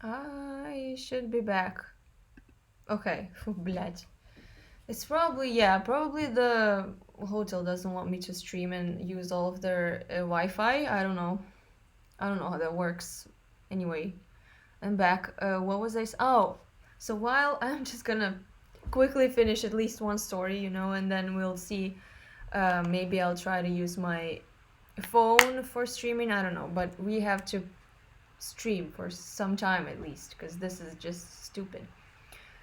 I should be back. Okay, блядь. It's probably, yeah, probably the hotel doesn't want me to stream and use all of their Wi-Fi. I don't know. I don't know how that works. Anyway, I'm back. What was Oh, so while I'm just gonna quickly finish at least one story, and then we'll see. Maybe I'll try to use my phone for streaming. I don't know, but we have to stream for some time at least because this is just stupid.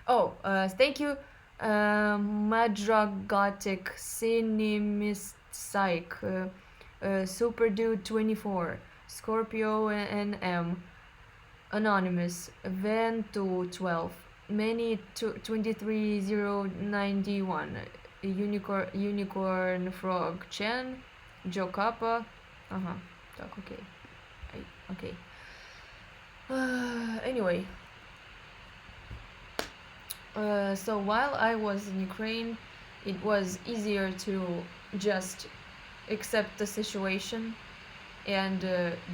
Oh, thank you, Madragotic Cinemist Psych, Super Dude 24, Scorpio NM, Anonymous, Ventu 12, Many 23091, Unicorn Frog Chen, Joe Kappa. Uh huh. Okay. Okay. Anyway, so while I was in Ukraine, it was easier to just accept the situation and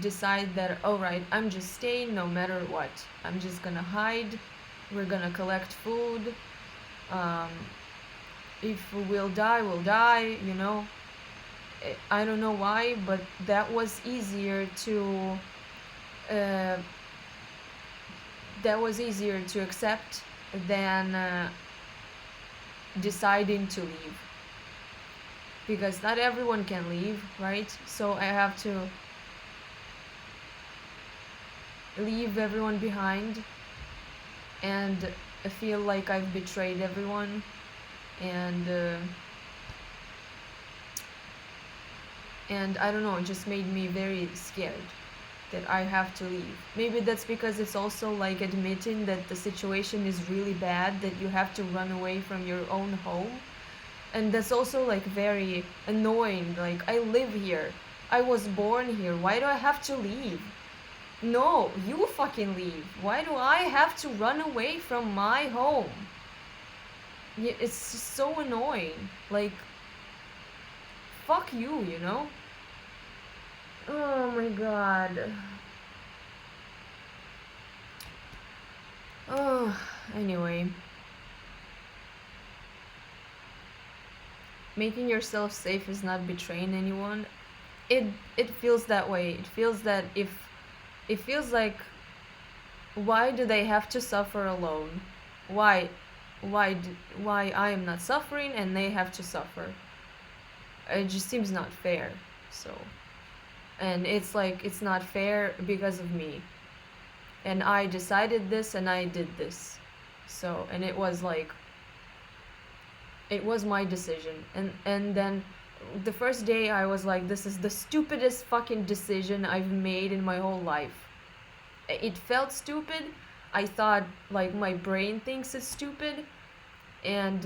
decide that, alright, I'm just staying no matter what. I'm just gonna hide, we're gonna collect food. Um, if we'll die, we'll die, I don't know why, but that was easier to. Uh, that was easier to accept than deciding to leave, because not everyone can leave, right? So I have to leave everyone behind and feel like I've betrayed everyone, and I don't know, it just made me very scared that I have to leave. Maybe that's because it's also like admitting that the situation is really bad, that you have to run away from your own home. And that's also like very annoying. Like, I live here. I was born here. Why do I have to leave? No, you fucking leave. Why do I have to run away from my home? Yeah, it's just so annoying. Like, fuck you, you know? Oh my god. Oh, anyway. Making yourself safe is not betraying anyone. It feels that way. It feels that if it feels like, why do they have to suffer alone? Why why I am not suffering and they have to suffer? It just seems not fair. So, and it's like it's not fair because of me. And I decided this and I did this. So, and it was like, it was my decision. And then the first day I was like, this is the stupidest fucking decision I've made in my whole life. It felt stupid. I thought, like, my brain thinks it's stupid, and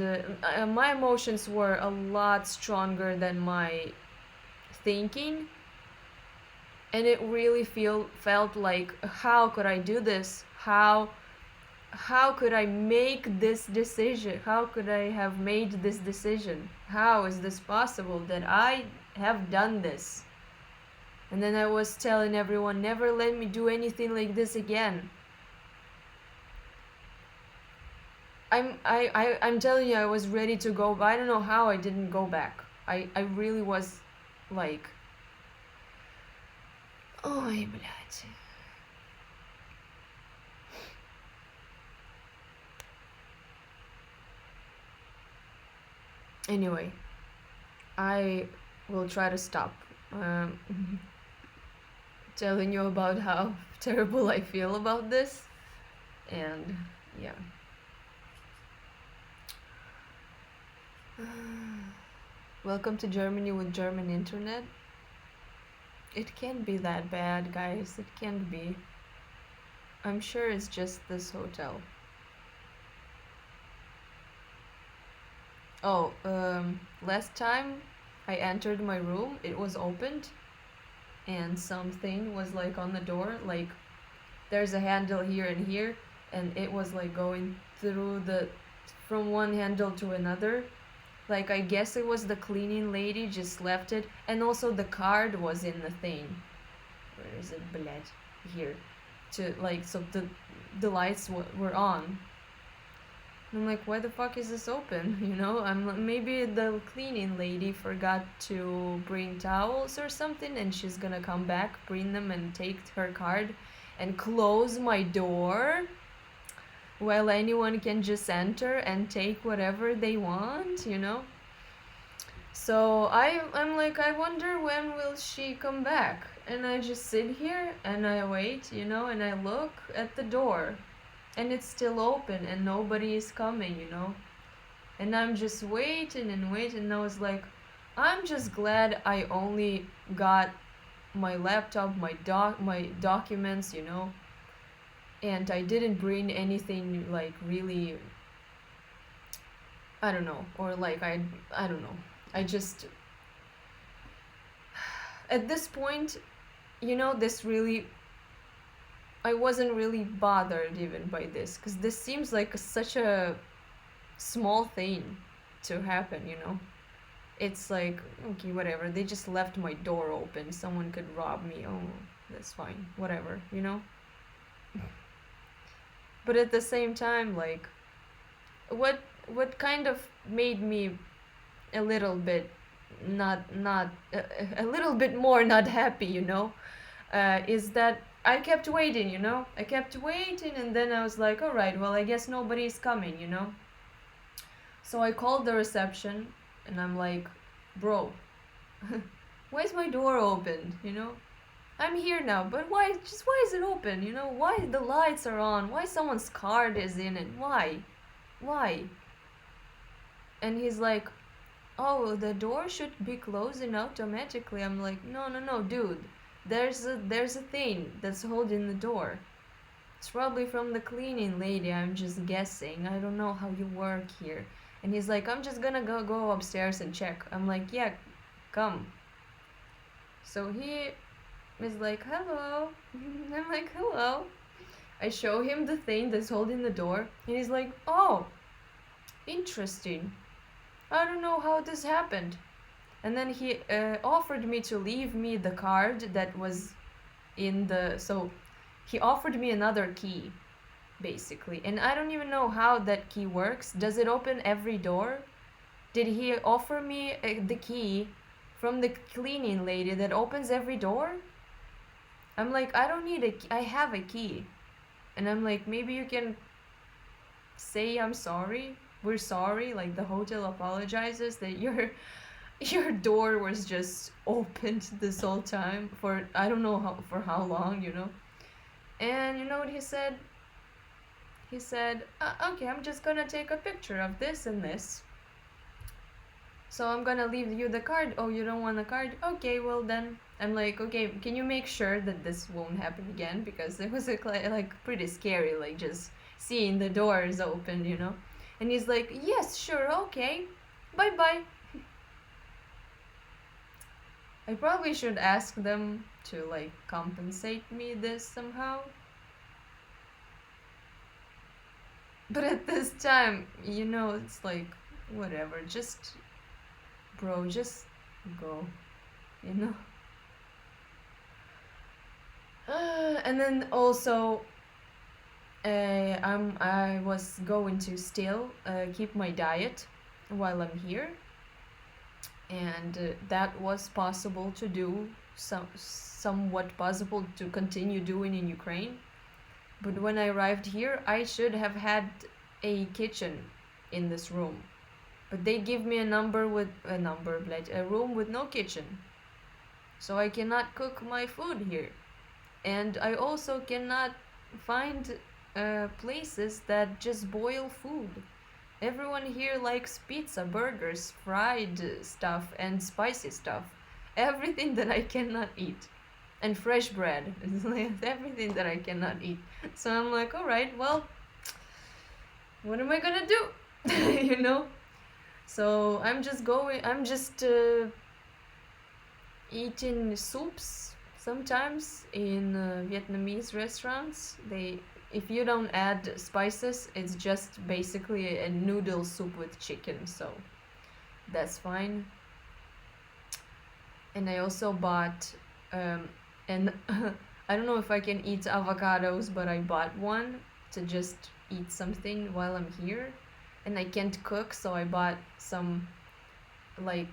my emotions were a lot stronger than my thinking, and it really felt like, how could I do this? How could I make this decision? How could I have made this decision? How is this possible that I have done this? And then I was telling everyone, never let me do anything like this again. I'm telling you, I was ready to go, but I don't know how I didn't go back. I really was like, ой, блядь. Anyway, I will try to stop telling you about how terrible I feel about this, and yeah. Welcome to Germany with German internet. It can't be that bad, guys. It can't be. I'm sure it's just this hotel. Oh, last time I entered my room, it was opened, and something was like on the door, like there's a handle here and here, and it was like going through from one handle to another. Like, I guess it was the cleaning lady just left it, and also the card was in the thing. Where is it, блядь? Here. To, like, so the lights were on. And I'm like, why the fuck is this open? You know, maybe the cleaning lady forgot to bring towels or something, and she's gonna come back, bring them, and take her card, and close my door while anyone can just enter and take whatever they want, you know. So I'm like, I wonder when will she come back, and I just sit here and I wait, you know, and I look at the door, and it's still open and nobody is coming, you know. And I'm just waiting and waiting, and I was like, I'm just glad I only got my laptop, my documents, you know, and I didn't bring anything like really, I don't know, or like I don't know. I just, at this point, you know, this really, I wasn't really bothered even by this, because this seems like such a small thing to happen, you know. It's like, okay, whatever, they just left my door open, someone could rob me, oh, that's fine, whatever, you know. But at the same time, like, what kind of made me a little bit not a little bit more not happy, you know, is that I kept waiting, you know. I kept waiting, and then I was like, all right, well, I guess nobody's coming, you know. So I called the reception, and I'm like, bro, why is my door open, you know? I'm here now, but why is it open, you know? Why the lights are on? Why someone's card is in it? Why? And he's like, oh, the door should be closing automatically. I'm like, no, dude. There's a thing that's holding the door. It's probably from the cleaning lady. I'm just guessing. I don't know how you work here. And he's like, I'm just gonna go upstairs and check. I'm like, yeah, come. So he is like, hello. I'm like, hello. I show him the thing that's holding the door, and he's like, oh, interesting. I don't know how this happened. And then he offered me to leave me the card that was in the. So he offered me another key, basically. And I don't even know how that key works. Does it open every door? Did he offer me the key from the cleaning lady that opens every door? I'm like, I don't need a key. I have a key. And I'm like, maybe you can say I'm sorry. We're sorry. Like, the hotel apologizes that your door was just opened this whole time for I don't know for how long, you know. And you know what he said? He said, okay, I'm just gonna take a picture of this and this. So I'm gonna leave you the card. Oh, you don't want a card? Okay, well then. I'm like, okay, can you make sure that this won't happen again? Because it was like pretty scary, like just seeing the doors open, you know. And he's like, yes, sure, okay, bye bye. I probably should ask them to like compensate me this somehow. But at this time, you know, it's like, whatever, just, bro, just go, you know. And then also, I was going to still keep my diet while I'm here, and that was possible to do, somewhat possible to continue doing in Ukraine. But when I arrived here, I should have had a kitchen in this room, but they give me a room with no kitchen, so I cannot cook my food here. And I also cannot find places that just boil food. Everyone here likes pizza, burgers, fried stuff, and spicy stuff. Everything that I cannot eat. And fresh bread. Everything that I cannot eat. So I'm like, alright, well, what am I gonna do? You know? So I'm just eating soups sometimes in Vietnamese restaurants. If you don't add spices, it's just basically a noodle soup with chicken, so that's fine. And I also bought, and I don't know if I can eat avocados, but I bought one, to just eat something while I'm here, and I can't cook, so I bought some like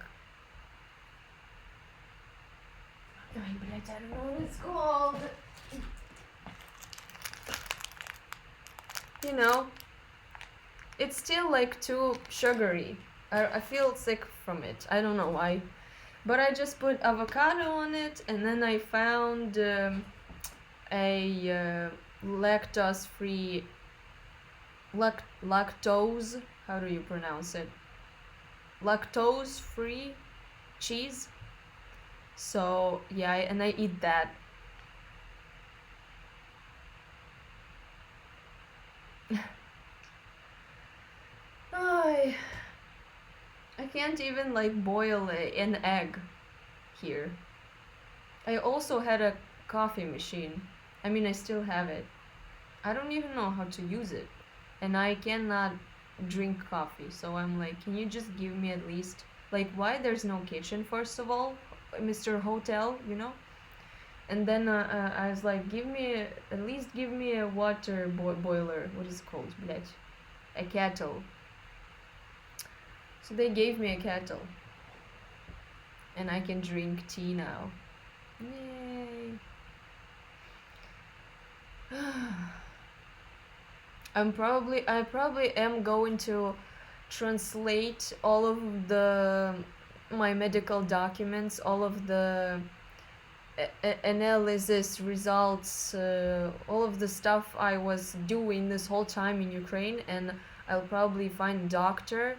I don't know what it's called. You know, it's still like too sugary. I feel sick from it. I don't know why. But I just put avocado on it, and then I found a lactose-free, lactose, how do you pronounce it? Lactose-free cheese. So yeah, and I eat that. I can't even like boil an egg here. I also had a coffee machine. I mean, I still have it. I don't even know how to use it. And I cannot drink coffee. So I'm like, can you just give me at least, like, why there's no kitchen, first of all, Mr. Hotel, you know? And then I was like, at least give me a water boiler. What is it called? Блять. A kettle. So they gave me a kettle. And I can drink tea now. Yay. I probably am going to translate all of my medical documents, all of the analysis results, all of the stuff I was doing this whole time in Ukraine, and I'll probably find a doctor.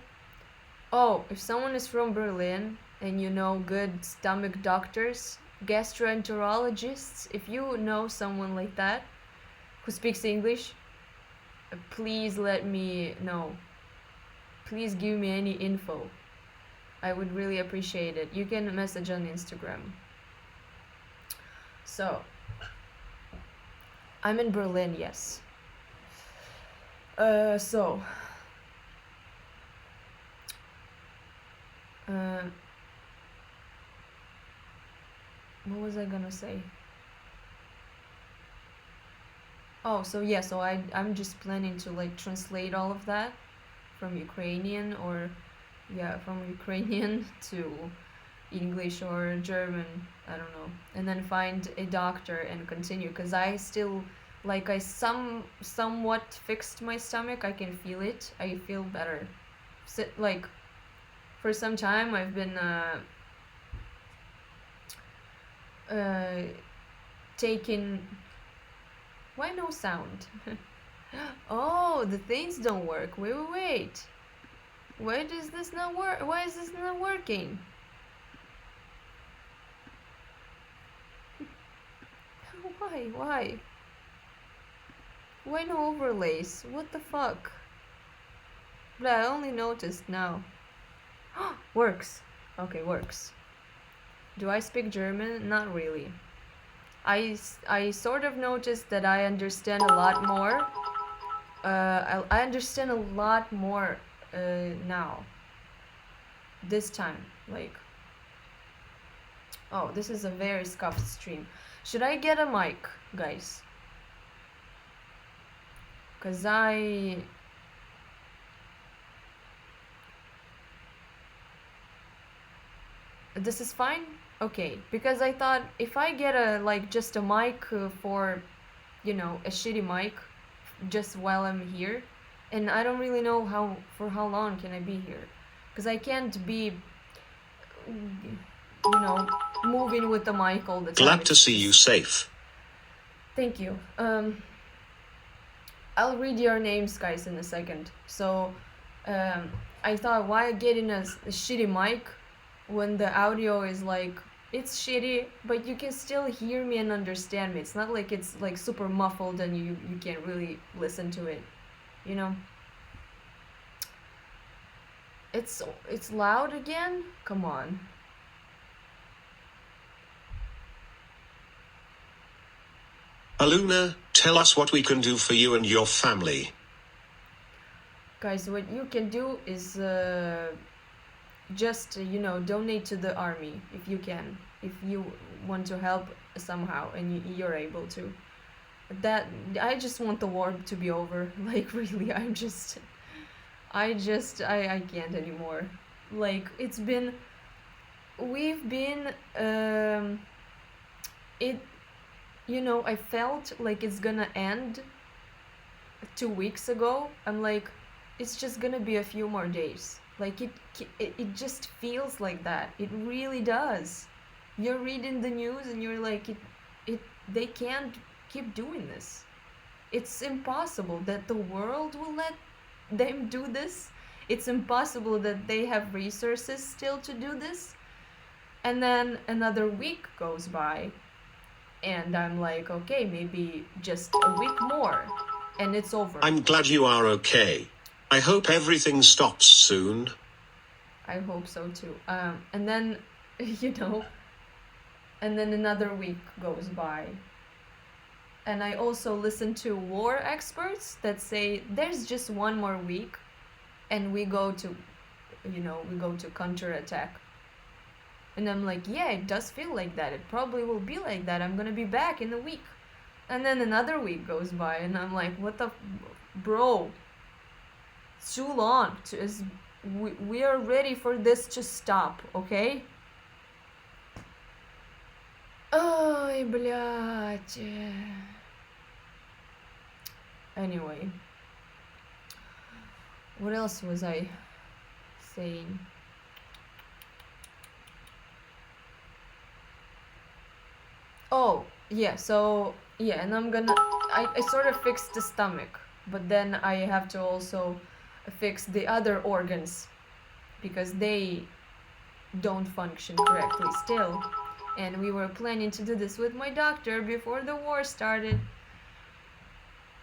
Oh, if someone is from Berlin and you know good stomach doctors, gastroenterologists, if you know someone like that who speaks English, please let me know. Please give me any info. I would really appreciate it. You can message on Instagram. So, I'm in Berlin, yes. So, what was I gonna say? Oh, so yeah, so I'm just planning to like translate all of that from Ukrainian or yeah, from Ukrainian to English or German, I don't know. And then find a doctor and continue, cuz I still like I somewhat fixed my stomach. I can feel it. I feel better. So, like for some time I've been taking. Why no sound? Oh, the things don't work. Wait. Why does this not work? Why is this not working? Why? Why no overlays? What the fuck? But I only noticed now. Works. Okay, works. Do I speak German? Not really. I sort of noticed that I understand a lot more. I understand a lot more now. This time, like. Oh, this is a very scuffed stream. Should I get a mic, guys? Cause this is fine? Okay, because I thought if I get a like just a mic for, you know, a shitty mic just while I'm here, and I don't really know for how long can I be here, because I can't be, you know, moving with the mic all the time. Glad to see you safe. Thank you. I'll read your names, guys, in a second. So, I thought, why getting a shitty mic when the audio is like, it's shitty, but you can still hear me and understand me. It's not like it's like super muffled and you can't really listen to it, you know? It's loud again? Come on. Aloona, tell us what we can do for you and your family. Guys, what you can do is just, you know, donate to the army if you can. If you want to help somehow and you're able to. that I just want the war to be over. Like really, I can't anymore. Like we've been it I felt like it's gonna end 2 weeks ago. I'm like, it's just gonna be a few more days. Like it just feels like that. It really does. You're reading the news and you're like, it they can't keep doing this. It's impossible that the world will let them do this. It's impossible that they have resources still to do this. And then another week goes by, and I'm like, okay, maybe just a week more, and it's over. I'm glad you are okay. I hope everything stops soon. I hope so too. And then, and then another week goes by. And I also listen to war experts that say there's just one more week and we go to counterattack. And I'm like, yeah, it does feel like that. It probably will be like that. I'm gonna be back in a week. And then another week goes by, and I'm like, what the, bro? It's too long. We are ready for this to stop, okay? Ой, блядь. Anyway, what else was I saying? Oh, yeah, so, yeah, and I sort of fixed the stomach, but then I have to also fix the other organs because they don't function correctly still. And we were planning to do this with my doctor before the war started.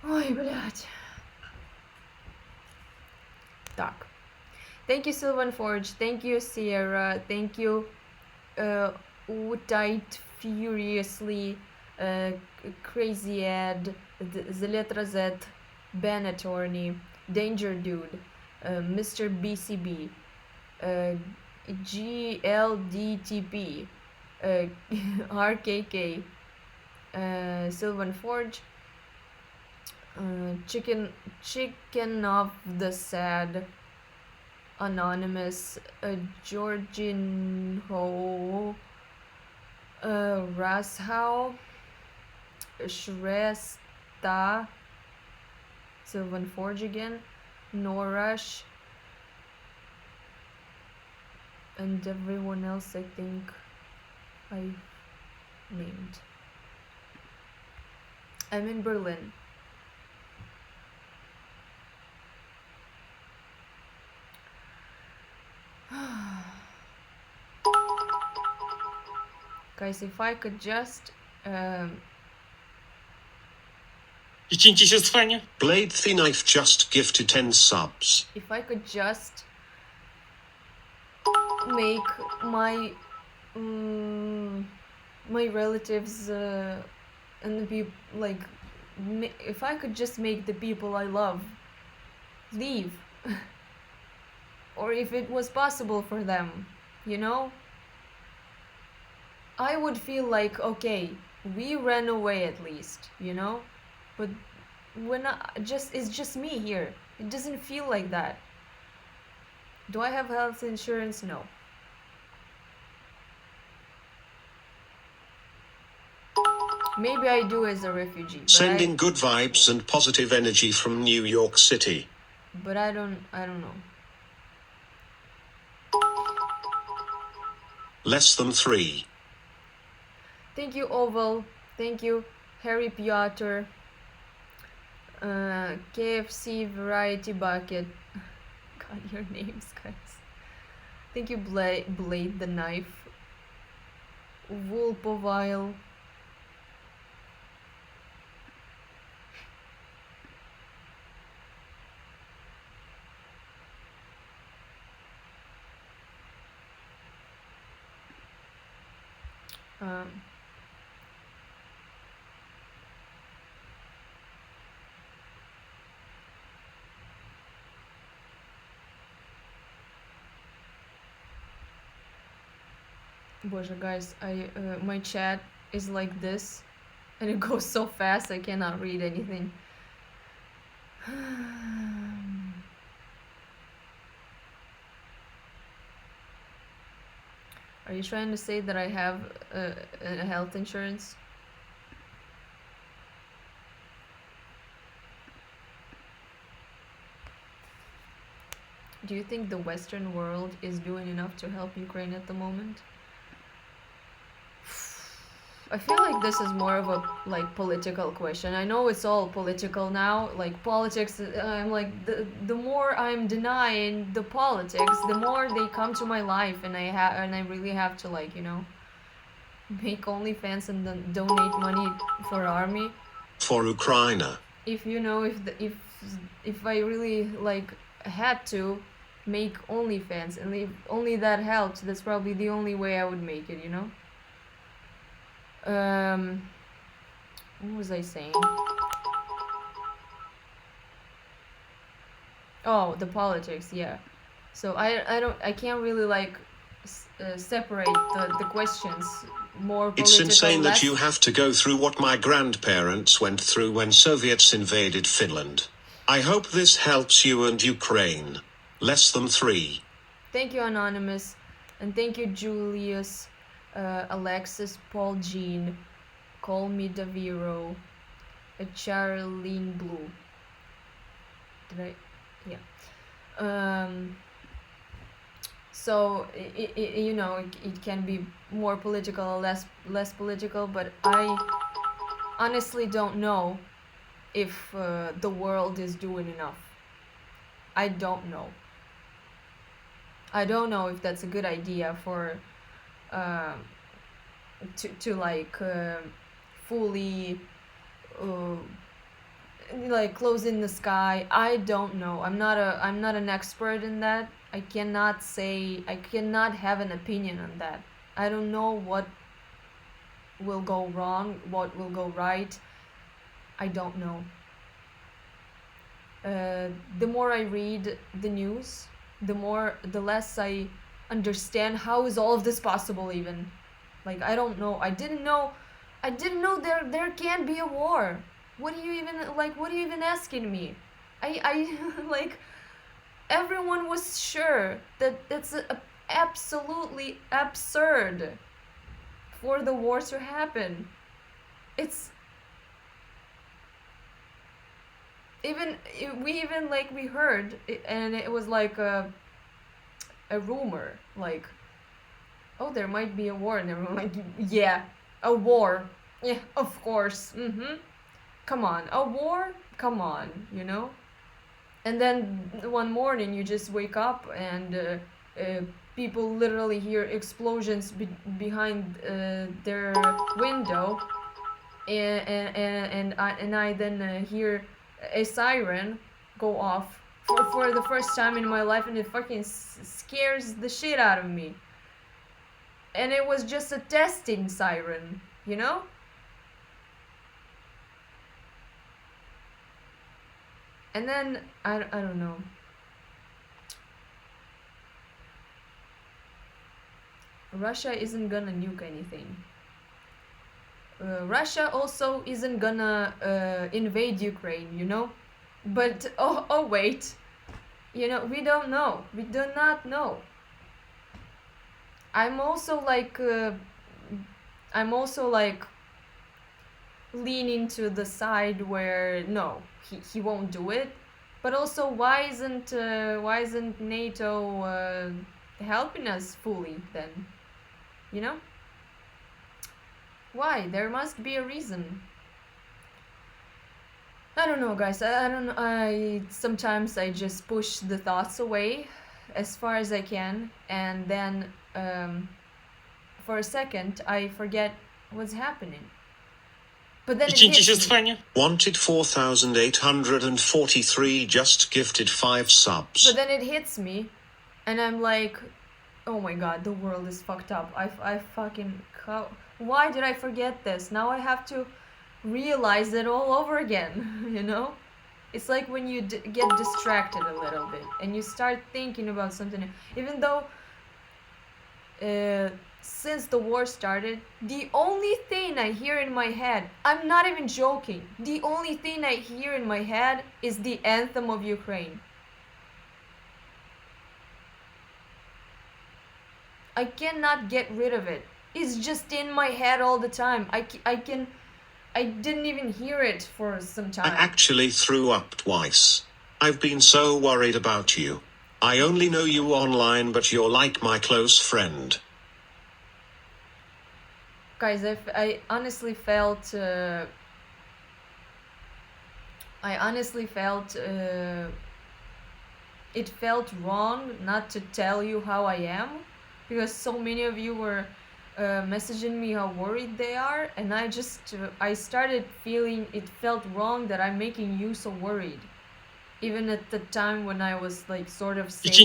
Ой, блядь. Так. Thank you, Sylvan Forge. Thank you, Sierra. Thank you, Utite Furiously, Crazy Ed, The Letra Z, Ben Attorney, Danger Dude, Mr. BCB, GLDTP, RKK, Sylvan Forge, Chicken of the Sad, Anonymous, Georgian Ho, Rashow, Shresta, Sylvan Forge again, Norash, and everyone else I think I named. I'm in Berlin. Guys, if I could just Blade the Knife just gifted 10 subs. if I could just make my my relatives and the people, like, if I could just make the people I love leave, or if it was possible for them, I would feel like, okay, we ran away at least, but it's just me here. It doesn't feel like that. Do I have health insurance? No. Maybe I do as a refugee. Sending good vibes and positive energy from New York City. But I don't know. Less than 3. Thank you, Oval. Thank you, Harry Piotr. KFC Variety Bucket. God, your names, guys. Thank you, Blade the Knife. Wolpovile. Боже, guys, my chat is like this, And it goes so fast I cannot read anything. Are you trying to say that I have a health insurance? Do you think the Western world is doing enough to help Ukraine at the moment? I feel like this is more of a like political question. I know it's all political now, like politics. I'm like the more I'm denying the politics, the more they come to my life, and I really have to like make OnlyFans and then donate money for army. For Ukraine. If if I really like had to make OnlyFans, and if only that helped, that's probably the only way I would make it. Um, what was I saying? Oh, the politics, yeah. So I can't really like separate the questions. More It's political, insane that less. you have to go through what my grandparents went through when Soviets invaded Finland. I hope this helps you and Ukraine. Less than 3. Thank you, Anonymous, and thank you, Julius, Alexis, Paul, Jean, Call Me Daviro, Charlene Blue. Did I? Yeah. So it can be more political or less political, but I honestly don't know if the world is doing enough. I don't know. I don't know if that's a good idea for to like fully like close in the sky. I don't know. I'm not an expert in that. I cannot have an opinion on that. I don't know what will go wrong, what will go right. I don't know. The more I read the news, the less I understand how is all of this possible even. Like I don't know. I didn't know there can be a war. What are you even asking me? I like everyone was sure that that's absolutely absurd for the war to happen. It's we heard and it was like a rumor, like, oh, there might be a war, and everyone like, yeah, a war, yeah, of course, come on, a war, come on, and then one morning you just wake up and people literally hear explosions behind their window, and I then hear a siren go off for the first time in my life, and it fucking scares the shit out of me. And it was just a testing siren, And then I don't know. Russia isn't gonna nuke anything. Russia also isn't gonna invade Ukraine, But oh wait, we don't know. We do not know. I'm also like leaning to the side where no, he won't do it. But also, why isn't NATO helping us fully then? Why? There must be a reason. I don't know, guys. I don't know. Sometimes I just push the thoughts away as far as I can, and then for a second I forget what's happening. But then it hits me. Wanted 4,843, just gifted 5 subs. But then it hits me, and I'm like, oh my god, the world is fucked up. I fucking... Why did I forget this? Now I have to realize it all over again, It's like when you get distracted a little bit, and you start thinking about something, even though since the war started, the only thing I hear in my head, I'm not even joking, the only thing I hear in my head is the anthem of Ukraine. I cannot get rid of it. It's just in my head all the time. I didn't even hear it for some I time. actually threw up twice. I've been so worried about you. I only know you online, but you're like my close friend. Guys, I honestly felt it felt wrong not to tell you how I am, because so many of you were messaging me how worried they are, and I started feeling it felt wrong that I'm making you so worried, even at the time when I was like sort of safe.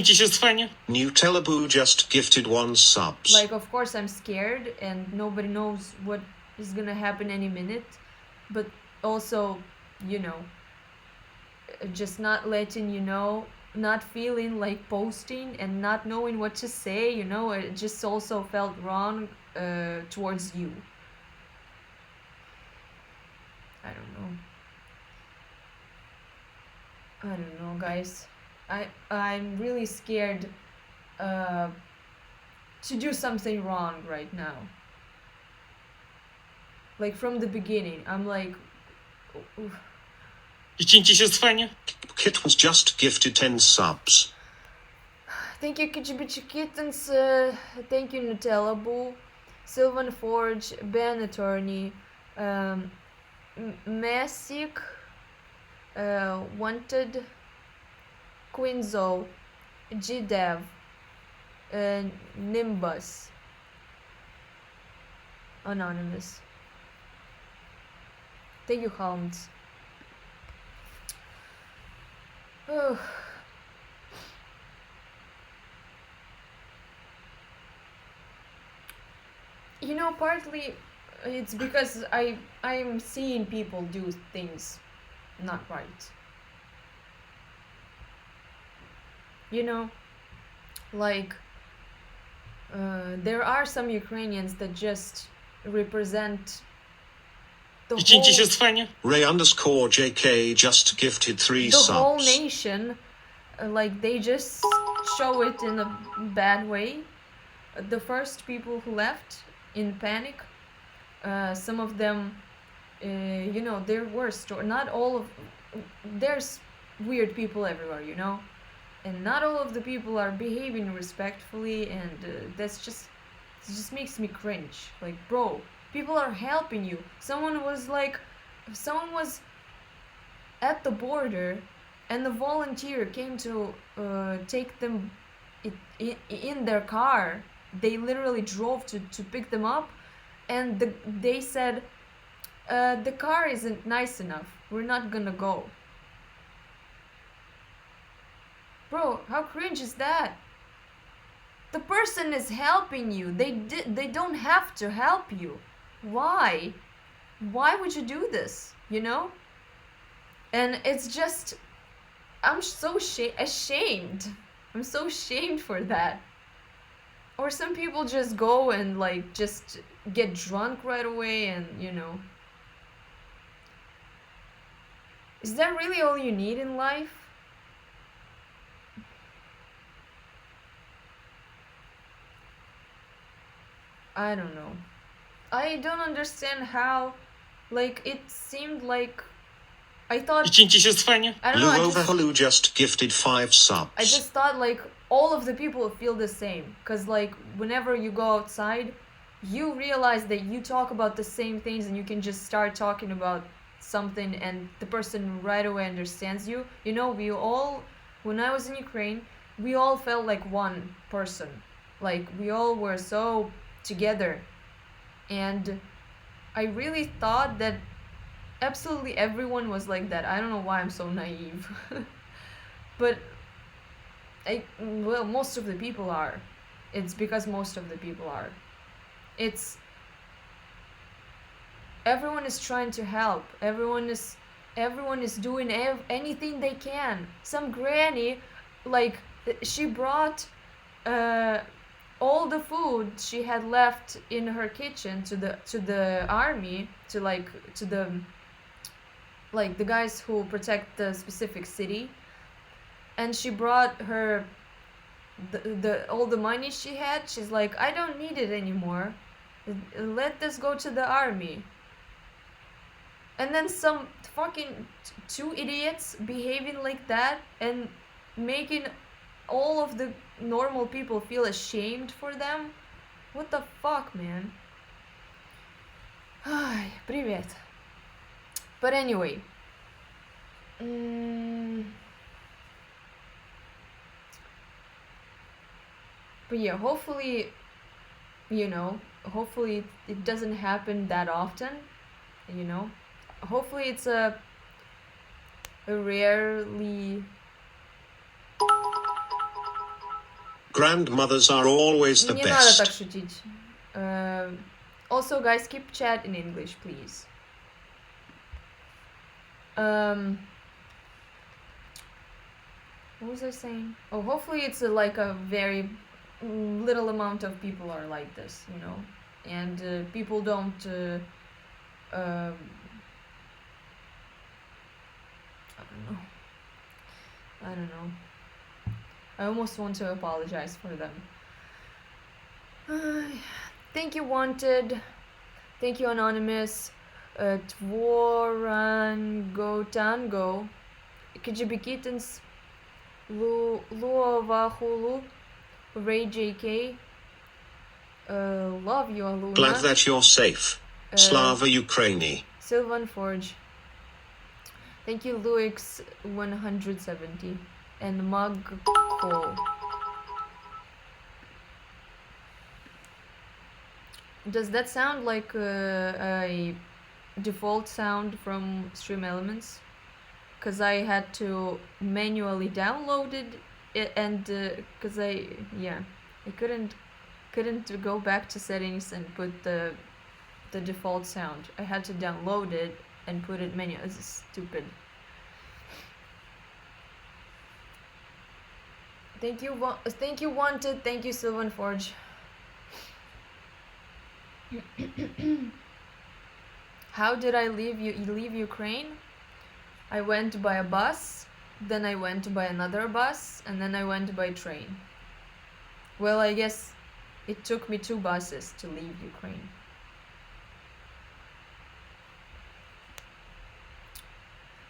New Teleboo just gifted 1 subs. Like, of course I'm scared and nobody knows what is gonna happen any minute, but also, you know, just not letting you know, not feeling like posting and not knowing what to say, you know, it just also felt wrong towards you. I don't know, guys. I'm really scared to do something wrong right now. Like from the beginning, I'm like, oof. Kit was just gifted 10 subs. Thank you, Kichibichi Kittens. Thank you, Nutella Boo, Sylvan Forge, Ben Attorney, Messic, Wanted, Quinzo, GDev, Nimbus, Anonymous. Thank you, Hounds. Oh. You know, partly it's because I'm seeing people do things not right. You know, like there are some Ukrainians that just represent the Ray_JK just gifted 3 subs. The whole nation. Like, they just show it in a bad way. The first people who left in panic, some of them, you know, they're worse. Not all of, there's weird people everywhere, you know, and not all of the people are behaving respectfully, and it just makes me cringe. Like, bro, people are helping you. Someone was at the border, and the volunteer came to take them in their car. They literally drove to pick them up, and they said, the car isn't nice enough, we're not gonna go. Bro, how cringe is that? The person is helping you. They don't have to help you. Why would you do this, you know? And it's just, I'm so ashamed. I'm so ashamed for that. Or some people just go and like just get drunk right away, and you know. Is that really all you need in life? I don't know. I don't understand how, like, it seemed like I thought, I don't know, Luovahalu just gifted 5 subs. I just thought like all of the people feel the same, because like whenever you go outside, you realize that you talk about the same things, and you can just start talking about something and the person right away understands you. You know, we all, when I was in Ukraine, we all felt like one person. Like, we all were so together, and I really thought that absolutely everyone was like that. I don't know why I'm so naive. But well, most of the people are. It's because most of the people are. It's, everyone is trying to help. Everyone is doing anything they can. Some granny, like, she brought all the food she had left in her kitchen to the army, to the guys who protect the specific city, and she brought her the all the money she had. She's like, I don't need it anymore, let this go to the army. And then some fucking two idiots behaving like that and making all of the normal people feel ashamed for them. What the fuck, man? Ay, привет. But anyway, but yeah, hopefully, hopefully it doesn't happen that often, you know. Hopefully it's a rarely. Grandmothers are always the Не надо так best. шутить. Also, guys, keep chat in English, please. What was I saying? Oh, hopefully it's like a very little amount of people are like this, and people don't. I don't know. I don't know. I almost want to apologize for them. Thank you, Wanted. Thank you, Anonymous. Tworango Tango. Kijibikitans. Luovahulu. Ray JK. Love you, Aloona. Glad that you're safe. Slava Ukraini. Sylvan Forge. Thank you, Luix 170. And Magko. Does that sound like a default sound from Stream Elements? Because I had to manually download it, and because I couldn't go back to settings and put the default sound. I had to download it and put it manually. It's stupid. Thank you, Wanted. Thank you, Sylvan Forge. How did I leave Ukraine? I went by a bus, then I went by another bus, and then I went by train. Well, I guess it took me 2 buses to leave Ukraine.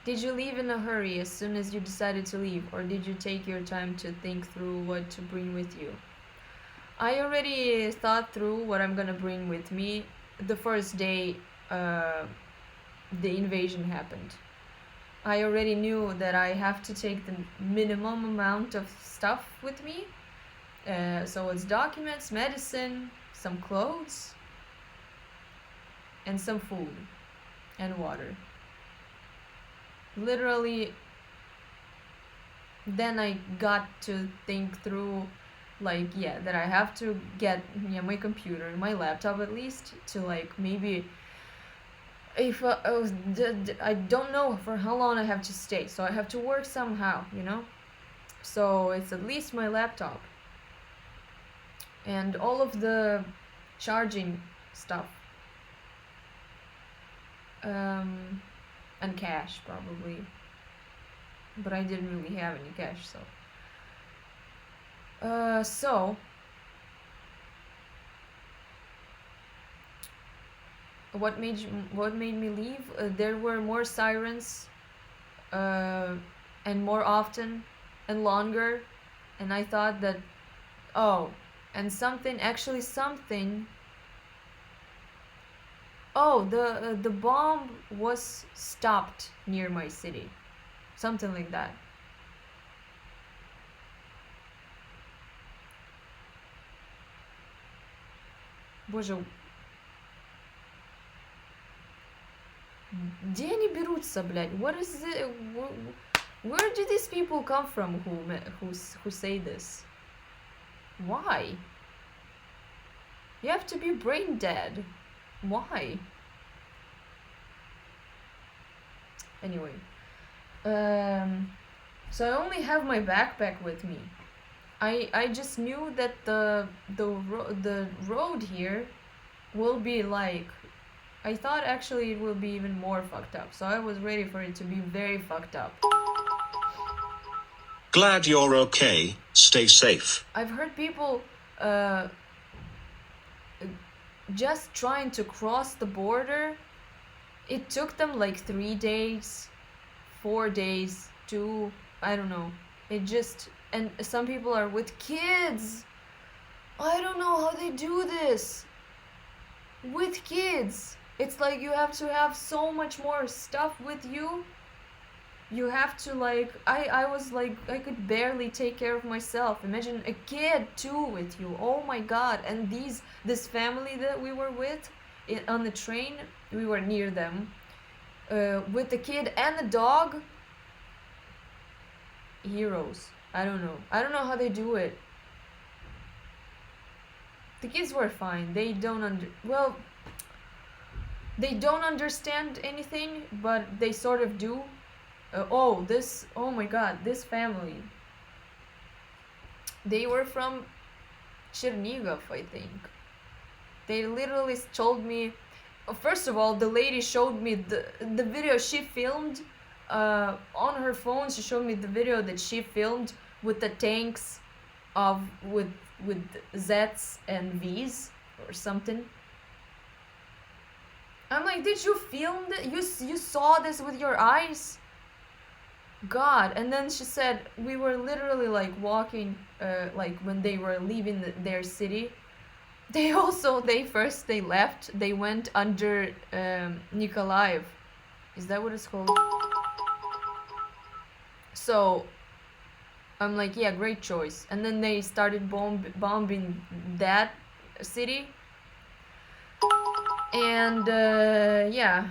Did you leave in a hurry as soon as you decided to leave, or did you take your time to think through what to bring with you? I already thought through what I'm gonna bring with me the first day the invasion happened. I already knew that I have to take the minimum amount of stuff with me. So it's documents, medicine, some clothes, and some food and water. Literally, then I got to think through, that I have to get my computer, my laptop at least, to maybe, if I don't know for how long I have to stay, so I have to work somehow, so it's at least my laptop and all of the charging stuff, and cash probably, but I didn't really have any cash, so what made me leave? There were more sirens, and more often and longer, and I thought that, and something. The bomb was stopped near my city, something like that. Боже, где они берутся, блядь? What is it? Where do these people come from who say this? Why? You have to be brain dead. Why? Anyway, so I only have my backpack with me. I just knew that the road here will be like, I thought actually it will be even more fucked up. So I was ready for it to be very fucked up. Glad you're okay. Stay safe. I've heard people uh, just trying to cross the border. It took them like 3 days, 4 days, two, I don't know. It just, and some people are with kids. I don't know how they do this with kids. It's like you have to have so much more stuff with you. You have to like, I was like, I could barely take care of myself. Imagine a kid too with you. Oh my god. And this family that we were with on the train, we were near them, with the kid and the dog. Heroes. I don't know how they do it. The kids were fine. They don't they don't understand anything, but they sort of do. Oh my god, this family. They were from Chernihiv, I think. They literally told me. First of all, the lady showed me the video she filmed on her phone. She showed me the video that she filmed with the tanks of with Zs and Vs or something. I'm like, did you film that? You saw this with your eyes? God. And then she said we were literally like walking, like when they were leaving their city. They left. They went under Nikolaev. Is that what it's called? So I'm like, yeah, great choice. And then they started bombing that city. And yeah.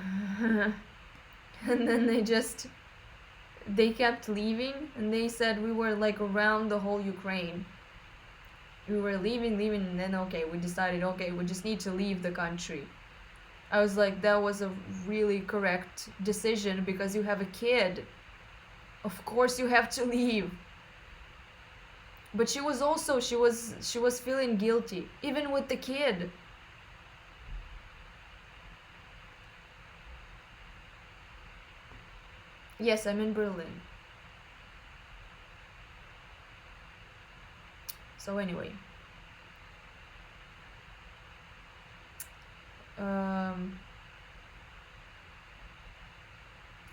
And then they kept leaving, and they said we were like around the whole Ukraine. We were leaving, and then okay, we decided, okay, we just need to leave the country. I was like, that was a really correct decision because you have a kid. Of course you have to leave. But she was feeling guilty, even with the kid. Yes, I'm in Berlin. So anyway.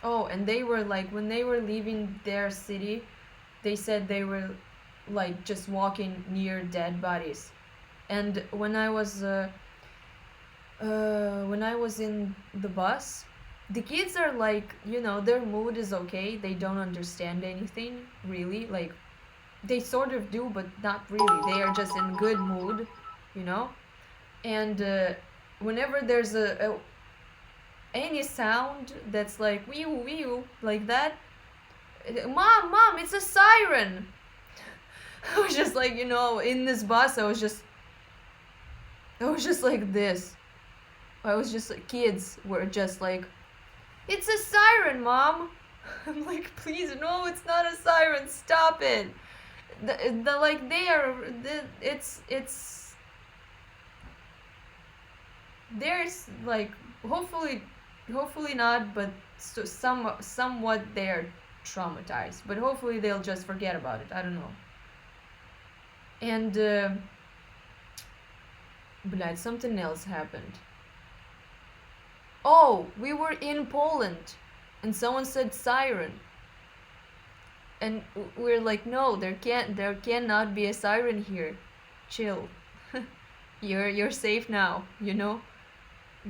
Oh, and they were like, when they were leaving their city, they said they were like just walking near dead bodies. And when I was in the bus, the kids are like, their mood is okay. They don't understand anything really. Like, they sort of do, but not really. They are just in good mood, you know. And whenever there's any sound that's like wee wee like that, mom, it's a siren. I was just like, in this bus, I was just like this. I was just like, kids were just like, it's a siren, mom. I'm like, please, no, it's not a siren. Stop it. The like they are. It's. There's like, hopefully not, but somewhat they're traumatized. But hopefully they'll just forget about it. I don't know. And blядь, something else happened. Oh, we were in Poland, and someone said siren, and we're like, no, there cannot be a siren here. Chill. You're safe now,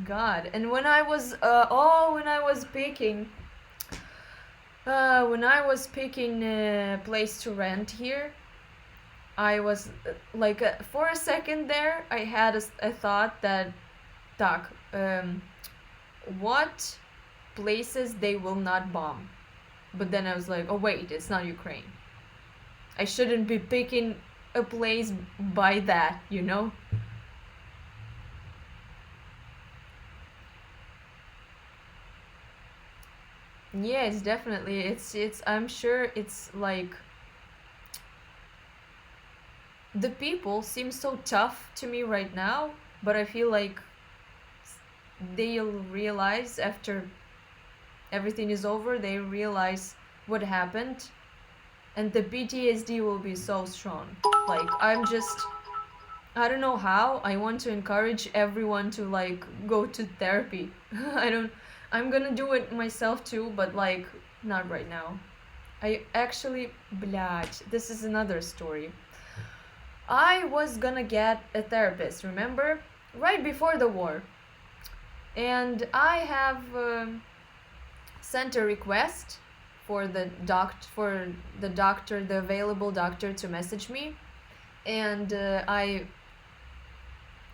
God. And when I was picking a place to rent here, I was like, for a second there, I had a thought that, так, what places they will not bomb. But then I was like, oh wait, it's not Ukraine. I shouldn't be picking a place by that, Yes, definitely. It's I'm sure it's like, the people seem so tough to me right now, but I feel like they'll realize after everything is over, they realize what happened, and the PTSD will be so strong. Like, I don't know how. I want to encourage everyone to like go to therapy. I don't. I'm gonna do it myself too, but like not right now. I actually, блядь, this is another story. I was gonna get a therapist, remember? Right before the war. And I have sent a request for the doctor, the available doctor to message me. And I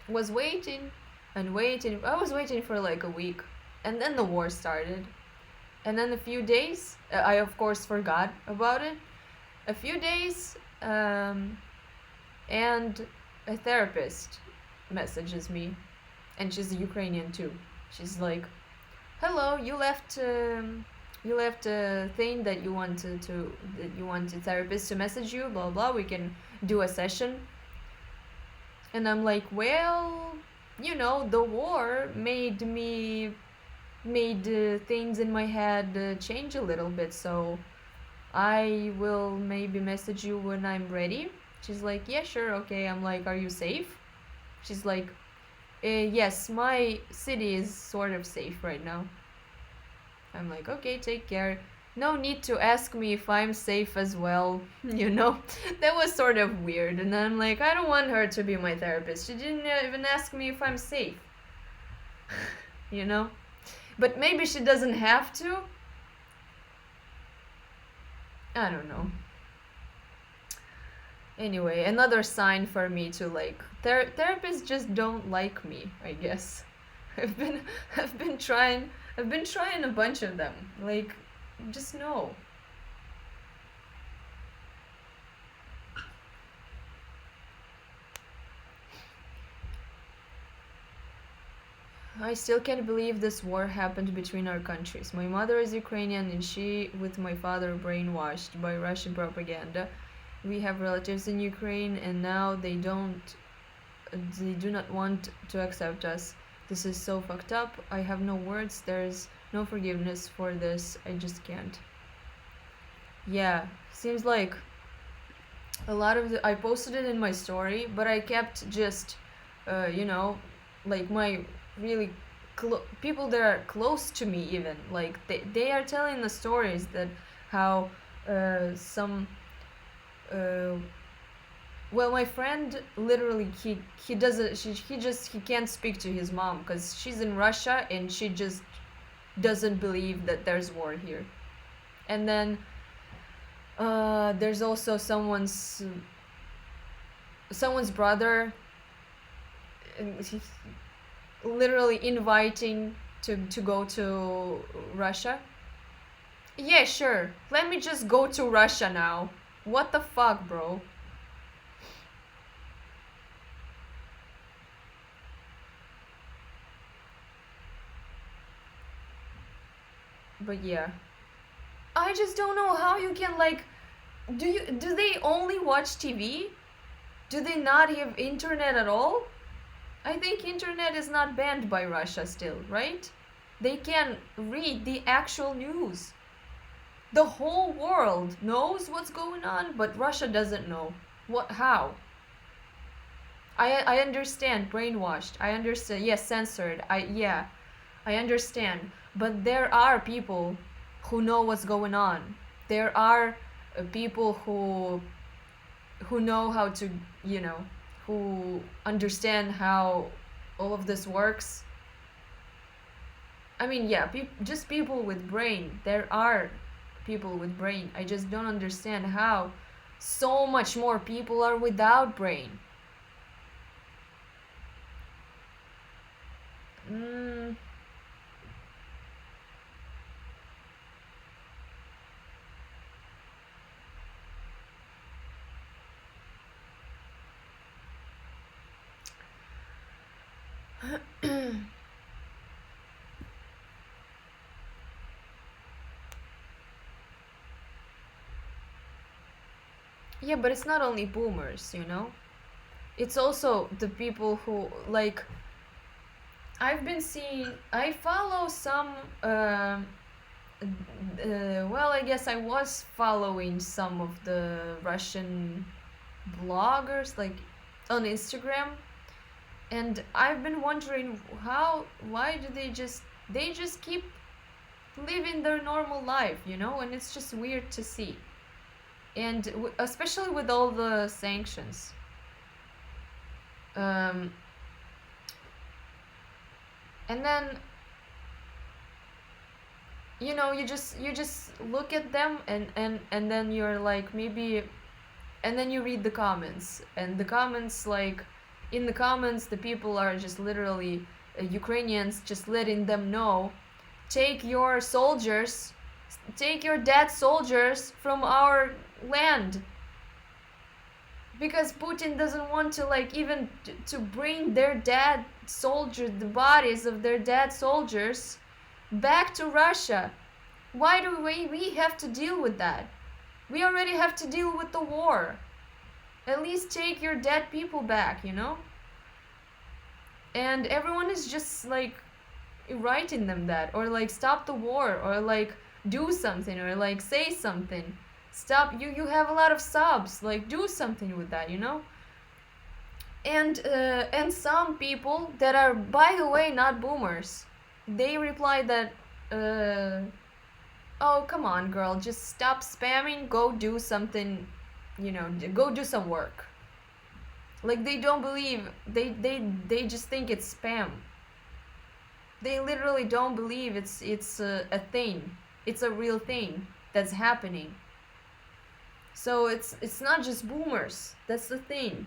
was waiting and waiting. I was waiting for like a week. And then the war started. And then a few days, I of course forgot about it. A few days, and a therapist messages me, and she's Ukrainian too. She's like, "Hello, you left a thing that you want that you want a therapist to message you. Blah blah. We can do a session." And I'm like, "Well, you know, the war made things in my head change a little bit, so I will maybe message you when I'm ready." She's like, "Yeah, sure, okay." I'm like, "Are you safe?" She's like, "Yes, my city is sort of safe right now." I'm like, "Okay, take care." No need to ask me if I'm safe as well, you know? That was sort of weird. And I'm like, I don't want her to be my therapist. She didn't even ask me if I'm safe, you know? But maybe she doesn't have to. I don't know. Anyway, another sign for me to like therapists just don't like me, I guess. I've been I've been trying a bunch of them. Like, just no. I still can't believe this war happened between our countries. My mother is Ukrainian and she with my father brainwashed by Russian propaganda. We have relatives in Ukraine and now they do not want to accept us. This is so fucked up. I have no words. There's no forgiveness for this. I just can't. Yeah, seems like a lot of I posted it in my story, but I kept just, you know, like my really people that are close to me even like they are telling the stories that how some uh, well, my friend literally he doesn't he can't speak to his mom because she's in Russia and she just doesn't believe that there's war here. And then there's also someone's brother, he, literally inviting to go to Russia. Yeah, sure. Let me just go to Russia now. What the fuck, bro? But yeah. I just don't know how you can like do they only watch TV? Do they not have internet at all? I think internet is not banned by Russia still, right? They can read the actual news. The whole world knows what's going on, but Russia doesn't know. What how? I understand brainwashed. I understand. Yes, censored. I understand. But there are people who know what's going on. There are people who know how to, you know, who understand how all of this works. I mean, yeah, just people with brain. There are people with brain. I just don't understand how so much more people are without brain. Mm, yeah, but it's not only boomers, you know? it's also the people who, like, I've been seeing, I follow some well, I guess I was following some of the Russian bloggers, like, on Instagram, and I've been wondering why do they just keep living their normal life, and it's just weird to see. And especially with all the sanctions. Um, and then, you just look at them, and then you're like, maybe, and then you read the comments, and the comments, like, in the comments the people are just literally Ukrainians, just letting them know, take your soldiers, take your dead soldiers from our land, because Putin doesn't want to, like, even to bring their dead soldiers, the bodies of their dead soldiers, back to Russia. Why do we have to deal with that? We already have to deal with the war. At least take your dead people back, And everyone is just, like, writing them that, or like, stop the war, or like, do something, or like, say something. Stop, you have a lot of subs, like, do something with that, And some people that are, by the way, not boomers, they reply that, oh, come on, girl, just stop spamming, go do something, go do some work. Like, they don't believe, they just think it's spam. They literally don't believe it's a thing. It's a real thing that's happening. So it's not just boomers. That's the thing.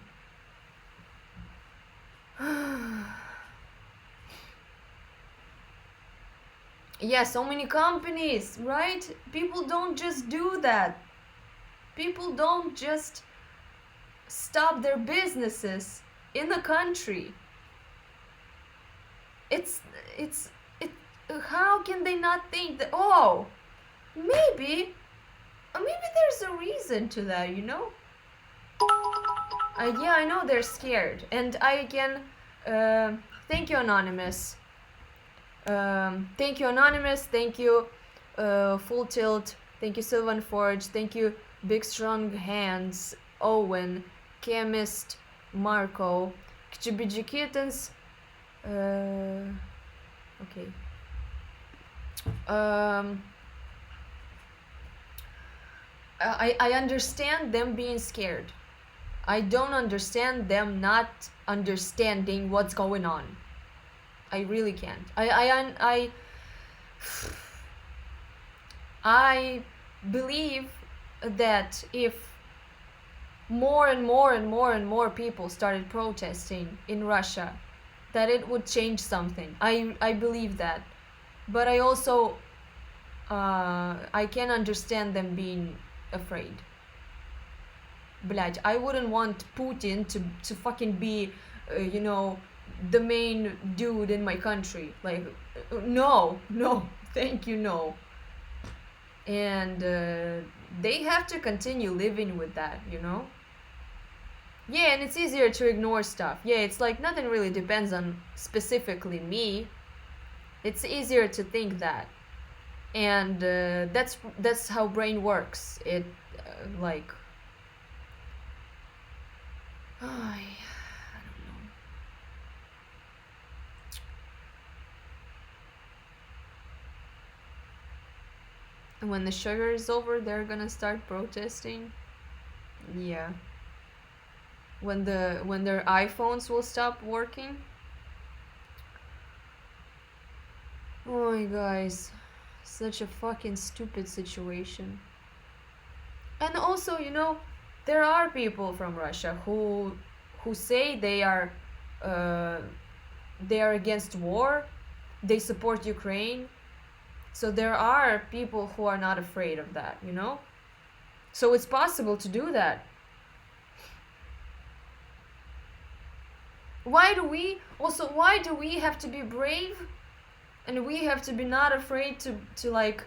Yeah, so many companies, right? People don't just do that. People don't just stop their businesses in the country. It's it how can they not think that, oh, maybe there's a reason to that, yeah, I know they're scared, and I can thank you, Anonymous. Thank you, Anonymous. Thank you, Full Tilt. Thank you, Sylvan Forge. Thank you, Big Strong Hands, Owen, Chemist, Marco, Kchibiji Kittens. Okay. I understand them being scared. I don't understand them not understanding what's going on. I really can't. I believe that if more and more and more and more people started protesting in Russia, that it would change something. I believe that. But I also I can understand them being afraid. Блять, I wouldn't want Putin to fucking be, the main dude in my country. Like, no, thank you, no. And they have to continue living with that, Yeah, and it's easier to ignore stuff. Yeah, it's like nothing really depends on specifically me. It's easier to think that. And that's how brain works. It like I don't know. And when the sugar is over, they're gonna start protesting. Yeah. When their iPhones will stop working. Oh my guys, such a fucking stupid situation. And also, there are people from Russia who say they are against war, they support Ukraine. So there are people who are not afraid of that, So it's possible to do that. Why do we have to be brave, and we have to be not afraid to like,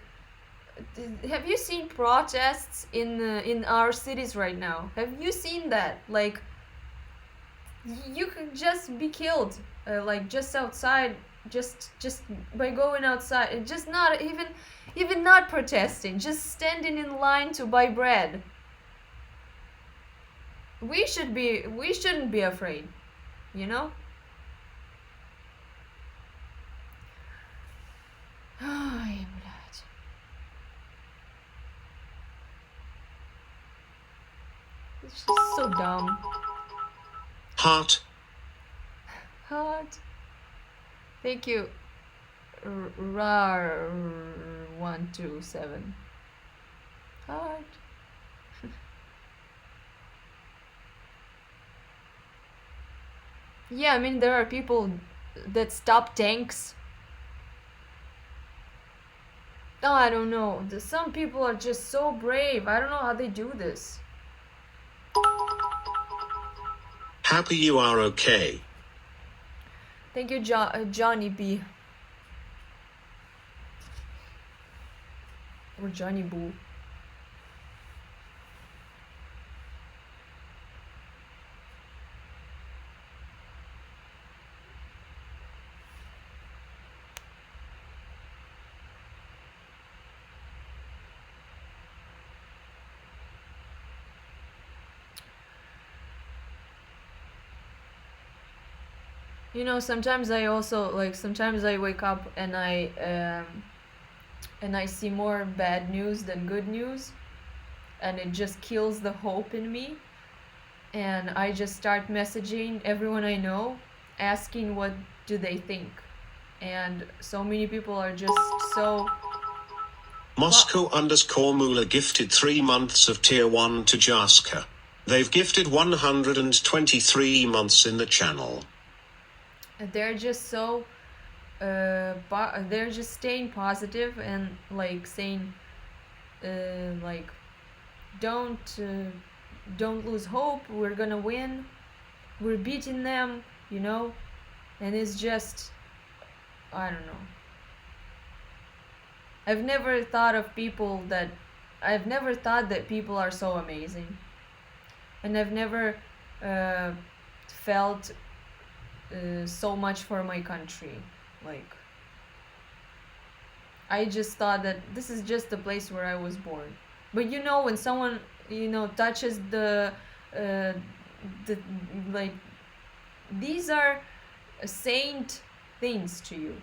have you seen protests in our cities right now? Have you seen that? Like, You could just be killed, like just outside, just by going outside, just not even not protesting, just standing in line to buy bread. We shouldn't be afraid, you know. Ай, блядь. It's just so dumb. Heart. Hot. Thank you. Rar 127. Hot. Yeah, I mean there are people that stop tanks. Oh, I don't know. Some people are just so brave. I don't know how they do this. Happy you are okay. Thank you, Johnny B. Or Johnny Boo. You know, sometimes I also like sometimes I wake up and I see more bad news than good news, and it just kills the hope in me, and I just start messaging everyone I know asking what do they think. And so many people are just so Moscow _ Mula gifted 3 months of tier 1 to Jaska. They've gifted 123 months in the channel. they're just so they're just staying positive and like saying like don't don't lose hope, we're gonna win, we're beating them, you know. And it's just, I don't know. I've never thought of people that I've never thought that people are so amazing, and I've never felt so much for my country. Like, I just thought that this is just the place where I was born. But you know, when someone, you know, touches the like, these are saint things to you.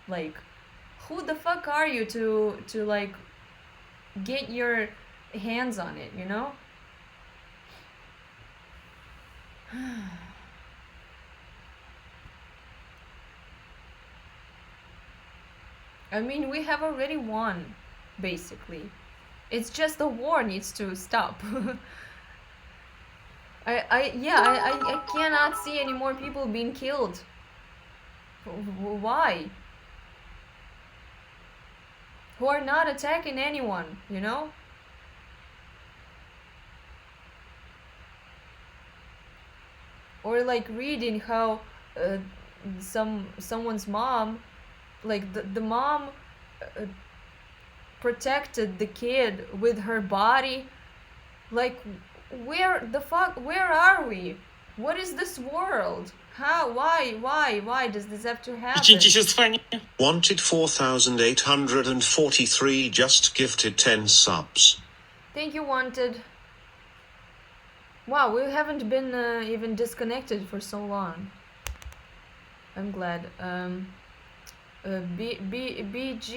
Like, who the fuck are you to like get your hands on it, you know? I mean, we have already won, basically. It's just the war needs to stop. I cannot see any more people being killed. Why? Who are not attacking anyone, you know? Or like reading how someone's mom, like the mom uh, protected the kid with her body. Like, where the fuck, where are we? What is this world? How, why does this have to happen? Wanted 4,843 just gifted 10 subs. Thank you, Wanted. Wow, we haven't been even disconnected for so long. I'm glad.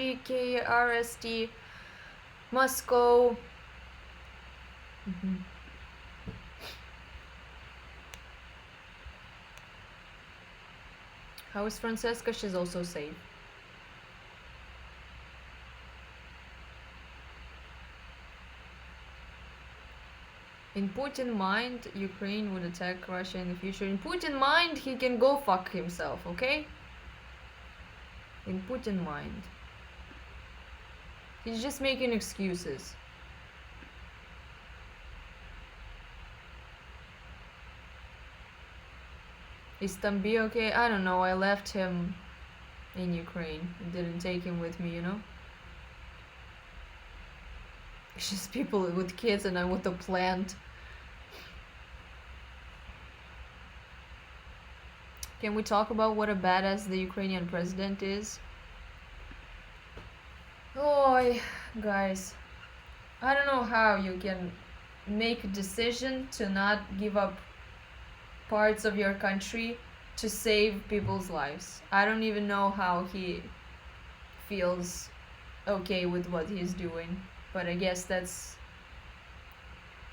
BGKRST Moscow. How is Francesca? She's also safe. In Putin's mind, Ukraine would attack Russia in the future. In Putin's mind, he can go fuck himself, okay? In Putin's mind. He's just making excuses. Is Tambi okay? I don't know, I left him in Ukraine. I didn't take him with me, you know? It's just people with kids and I'm with a plant. Can we talk about what a badass the Ukrainian president is? Oh, guys, I don't know how you can make a decision to not give up parts of your country to save people's lives. I don't even know how he feels okay with what he's doing, but I guess that's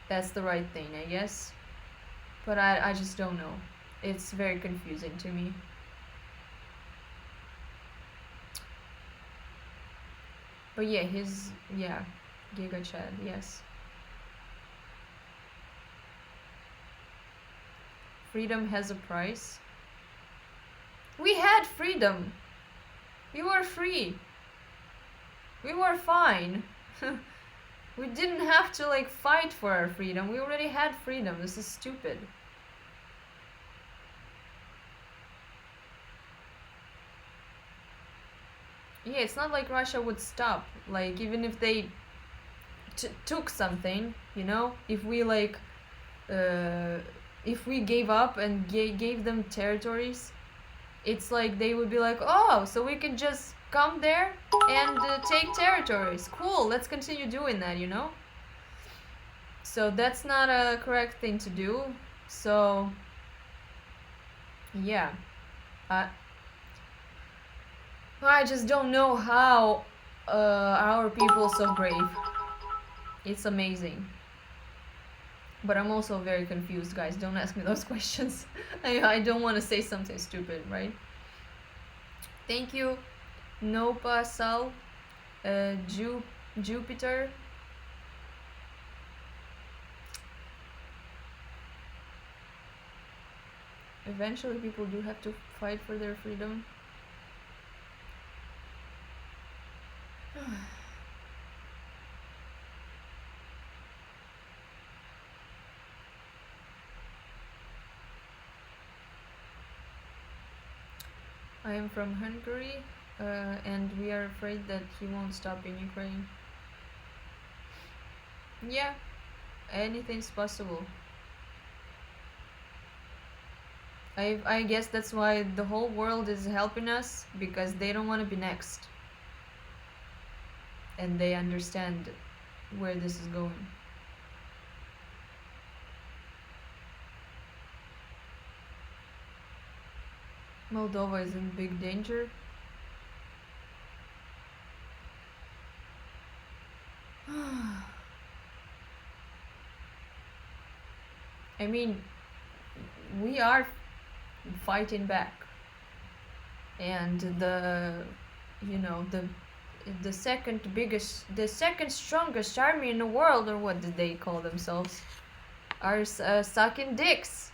the right thing, I guess. But I just don't know. It's very confusing to me. But yeah, Giga Chad, yes. Freedom has a price. We had freedom. We were free. We were fine. We didn't have to like fight for our freedom. We already had freedom. This is stupid. Yeah, it's not like Russia would stop. Like even if they took something, you know, if we like if we gave up and gave them territories, it's like they would be like, oh, so we can just come there and take territories. Cool, let's continue doing that, you know? So that's not a correct thing to do. So, yeah. I just don't know how our people are so brave. It's amazing. But I'm also very confused, guys. Don't ask me those questions. I don't want to say something stupid, right? Thank you, Nopa Sal, Jupiter. Eventually, people do have to fight for their freedom. I am from Hungary, and we are afraid that he won't stop in Ukraine. Yeah, anything's possible. I guess that's why the whole world is helping us, because they don't want to be next. And they understand where this is going. Moldova is in big danger. I mean, we are fighting back, and the second strongest army in the world, or what did they call themselves, are sucking dicks,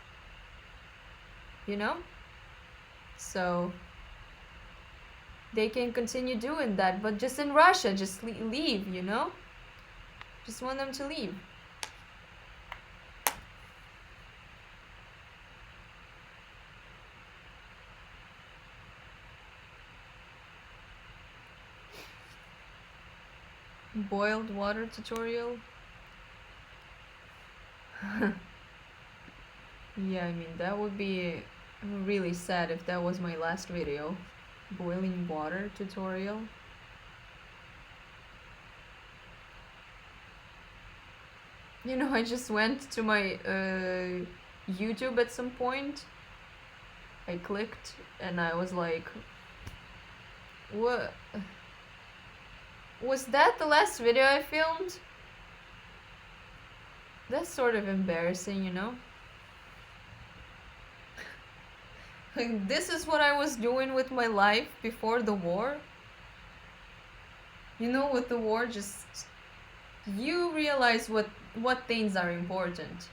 you know? So they can continue doing that, but just in Russia, just leave, you know? Just want them to leave. Boiled water tutorial. Yeah, I mean, that would be really sad if that was my last video. Boiling water tutorial. You know, I just went to my YouTube at some point. I clicked and I was like, what? Was that the last video I filmed? That's sort of embarrassing, you know? Like, this is what I was doing with my life before the war. You know, with the war, just you realize what things are important.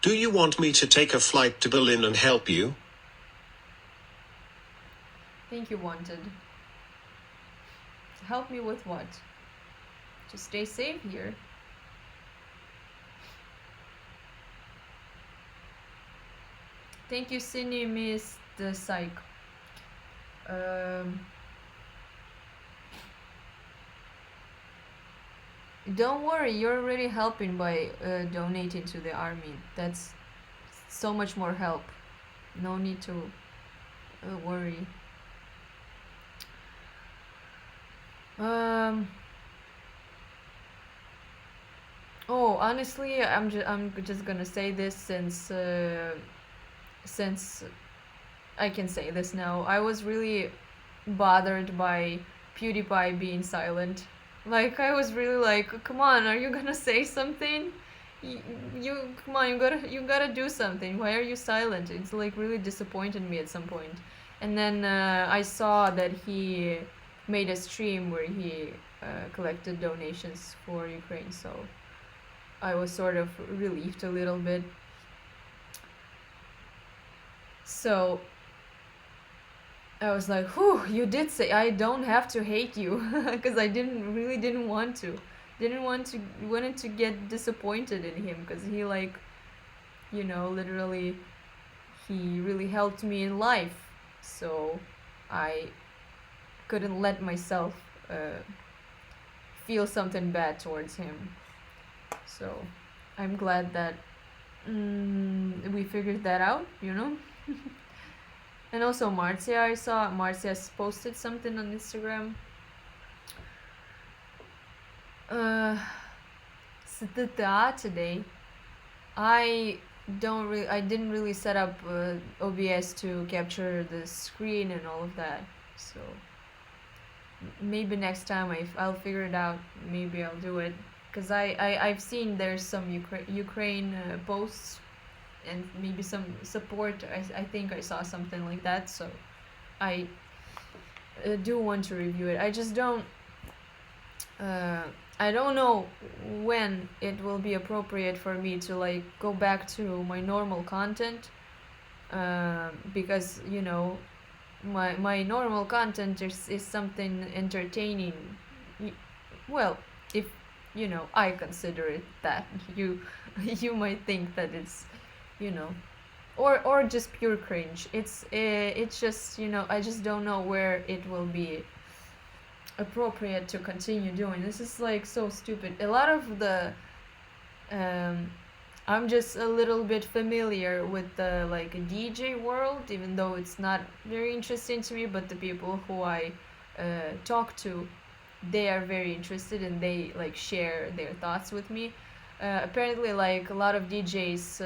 Do you want me to take a flight to Berlin and help you? Think you wanted. Help me with what? To stay safe here. Thank you, Cine Miss the Psych. Don't worry, you're already helping by donating to the army. That's so much more help. No need to worry. Um. Oh, honestly, I'm just gonna say this since I can say this now. I was really bothered by PewDiePie being silent. Like I was really like, come on, are you gonna say something? You, you come on, you gotta do something. Why are you silent? It's like really disappointed me at some point. And then I saw that he made a stream where he collected donations for Ukraine. So I was sort of relieved a little bit. So I was like, whew, you did say I don't have to hate you because I didn't want to. Wanted to get disappointed in him because he like, literally he really helped me in life. So I couldn't let myself feel something bad towards him. So I'm glad that we figured that out. And also Marcia, I saw Marcia's posted something on Instagram. CTA today. I I didn't really set up OBS to capture the screen and all of that. So maybe next time I'll figure it out. Maybe I'll do it because I've seen there's some Ukraine posts and maybe some support. I think I saw something like that. So I do want to review it. I just don't. I don't know when it will be appropriate for me to like go back to my normal content, because my normal content is something entertaining. Well, if I consider it that. You you might think that it's you know or just pure cringe. It's just I just don't know where it will be appropriate to continue doing. This is like so stupid. A lot of the um I'm just a little bit familiar with the like DJ world, even though it's not very interesting to me, but the people who I talk to, they are very interested and they like share their thoughts with me. Apparently like a lot of DJs,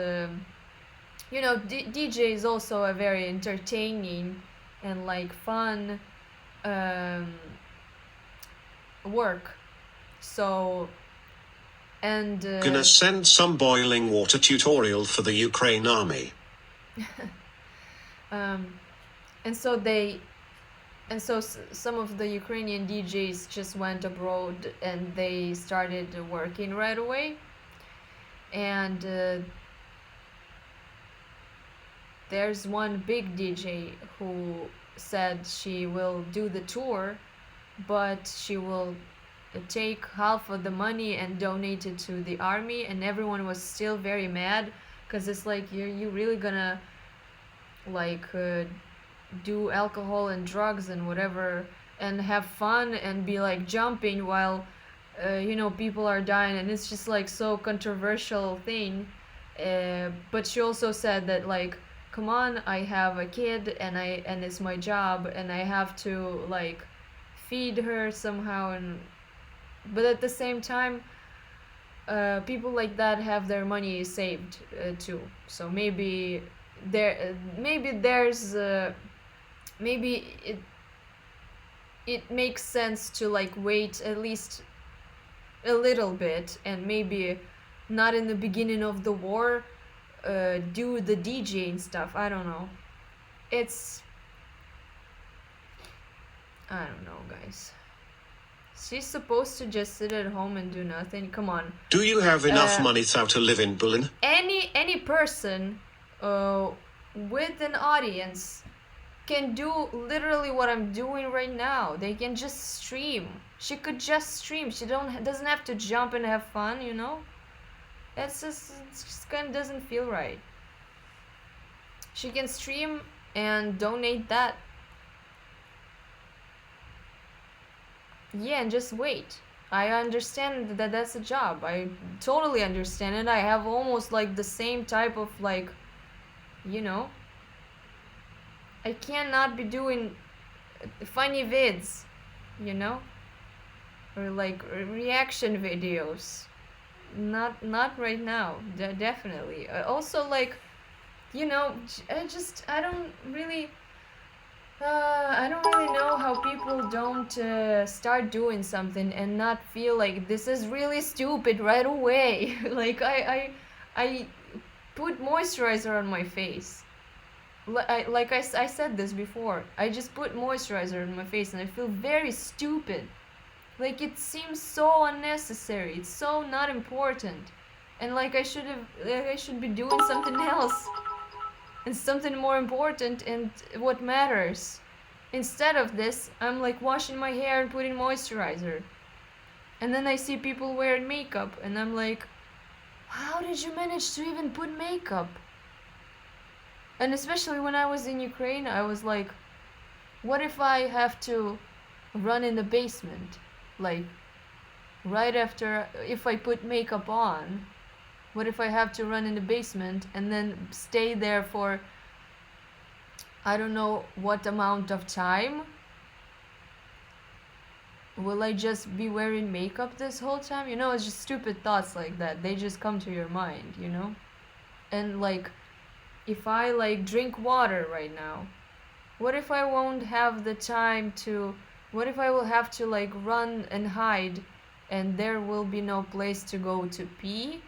DJ is also a very entertaining and like fun um work. So and Gonna send some boiling water tutorial for the Ukraine Army. um and so they and so some of the Ukrainian DJs just went abroad and they started working right away. And there's one big DJ who said she will do the tour, but she will take half of the money and donate it to the army. And everyone was still very mad because it's like you really gonna like do alcohol and drugs and whatever and have fun and be like jumping while people are dying, and it's just like so controversial thing. But she also said that like, come on, I have a kid and it's my job and I have to like feed her somehow. And but at the same time, people like that have their money saved too. So maybe it makes sense to like wait at least a little bit, and maybe not in the beginning of the war do the DJing stuff. I don't know. It's I don't know, guys. She's supposed to just sit at home and do nothing. Come on. Do you have enough money thou to live in Berlin? Any person with an audience can do literally what I'm doing right now. They can just stream. She could just stream. She doesn't have to jump and have fun, it just kind of doesn't feel right. She can stream and donate that. Yeah, and just wait. I understand that that's a job. I totally understand it. I have almost like the same type of like, you know, I cannot be doing funny vids, you know, or like reaction videos. Not right now. Definitely. Also, like, you know, I don't really know how people don't start doing something and not feel like this is really stupid right away. Like I put moisturizer on my face. I said this before. I just put moisturizer on my face and I feel very stupid. Like it seems so unnecessary. It's so not important. And like I should be doing something else and something more important and what matters. Instead of this, I'm like washing my hair and putting moisturizer. And then I see people wearing makeup and I'm like, how did you manage to even put makeup? And especially when I was in Ukraine, I was like, what if I have to run in the basement? Like, right after, if I put makeup on, what if I have to run in the basement and then stay there for I don't know what amount of time? Will I just be wearing makeup this whole time? You know, it's just stupid thoughts like that. They just come to your mind, you know? And like, if I like drink water right now, what if I won't have the time to, what if I will have to like run and hide and there will be no place to go to pee?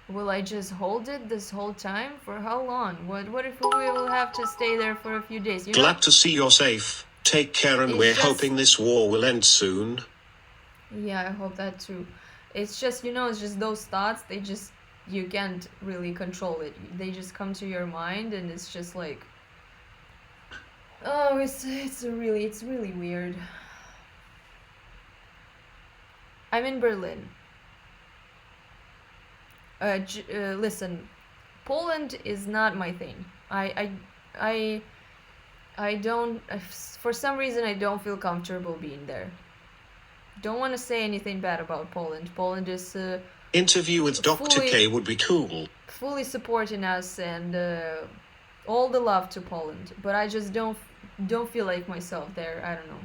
Will I just hold it this whole time? For how long? What if we will have to stay there for a few days? You know? Glad to see you're safe. Take care, and It's we're just hoping this war will end soon. yeah, I hope that too. It's just, you know, it's just those thoughts, you can't really control it. They just come to your mind and it's just like, oh, it's really weird. I'm in Berlin. Listen, Poland is not my thing. I I don't for some reason I don't feel comfortable being there. Don't want to say anything bad about Poland. Poland is Interview with Dr. fully K would be cool. fully supporting us and all the love to Poland. But I just don't feel like myself there. I don't know.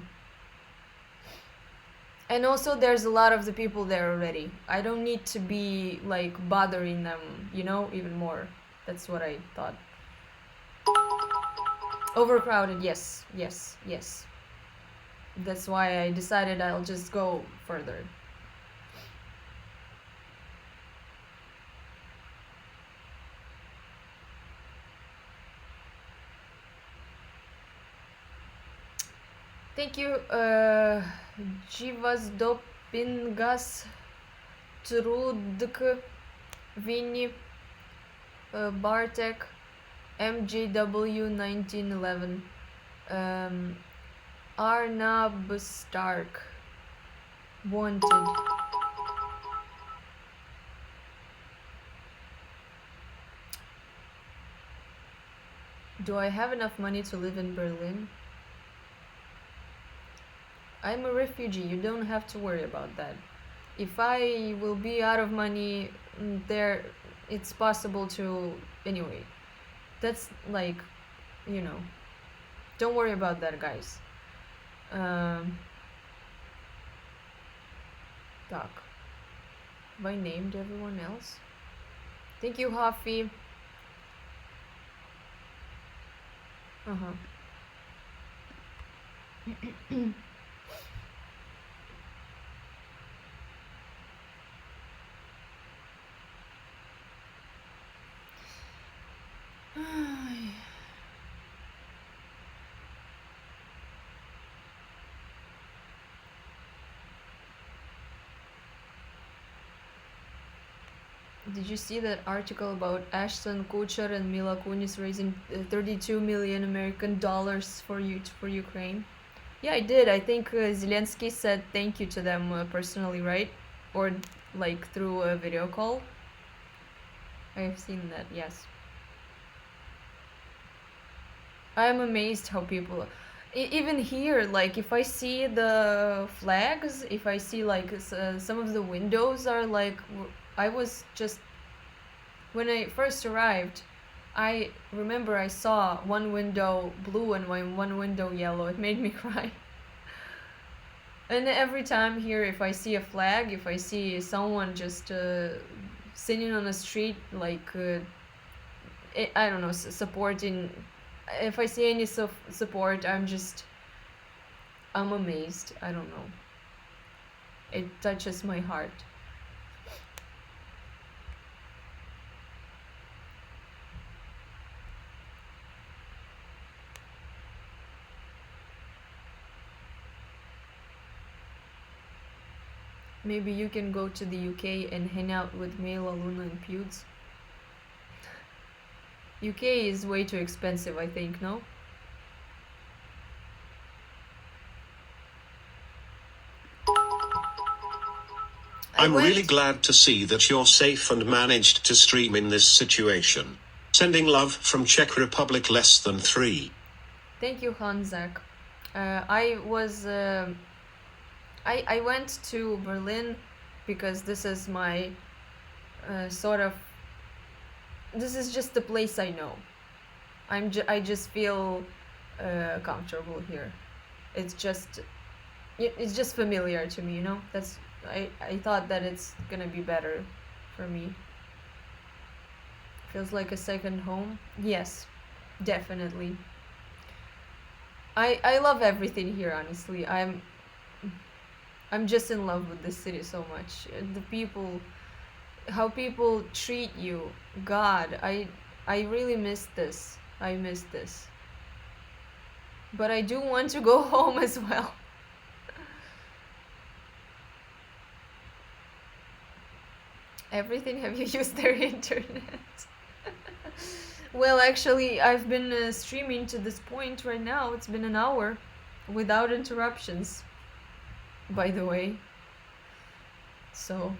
And also, there's a lot of the people there already. I don't need to be like bothering them, you know, even more. That's what I thought. Overcrowded, yes, yes, yes. That's why I decided I'll just go further. Thank you, Jivas Dopingas, Trudk, Vinny, Bartek, MJW 1911, Arnab Stark, Wanted. Do I have enough money to live in Berlin? I'm a refugee, you don't have to worry about that. If I will be out of money, there, it's possible to, anyway. That's like, you know, don't worry about that, guys. Doc. Have I named everyone else? Thank you, Hafi. Uh-huh. Did you see that article about Ashton Kutcher and Mila Kunis raising 32 million American dollars for Ukraine? Yeah, I did. I think Zelensky said thank you to them personally, right? Or like through a video call. I have seen that, yes. I'm amazed how people, even here, like if I see the flags, if I see like some of the windows are like, I was just, when I first arrived, I remember I saw one window blue and one window yellow. It made me cry. And every time here, if I see a flag, if I see someone just sitting on the street, like I don't know, supporting. If I see any support, I'm amazed. I don't know. It touches my heart. Maybe you can go to the UK and hang out with male Aloona and Pewds. UK is way too expensive, I think, no? I'm really glad to see that you're safe and managed to stream in this situation. Sending love from Czech Republic less than 3. Thank you, Hanzak. I was I went to Berlin because this is my sort of, this is just the place I know. I just feel comfortable here. It's just familiar to me, you know. That's I thought that it's gonna be better for me. Feels like a second home. Yes, definitely. I love everything here, honestly. I'm just in love with this city so much. The people, how people treat you. God, I really miss this. I miss this. But I do want to go home as well. Everything, have you used their internet? Well, actually, I've been streaming to this point right now. It's been an hour without interruptions, by the way. So,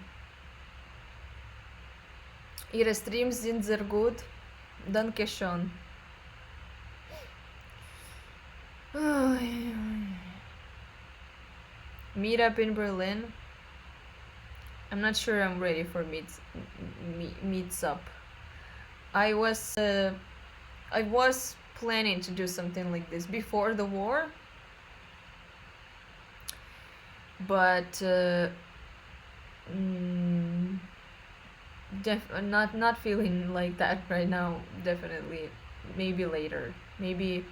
ihre Streams sind sehr gut. Danke schön. Meetup in Berlin. I'm not sure I'm ready for meets up. I was planning to do something like this before the war, but not feeling like that right now. Definitely, maybe later. Maybe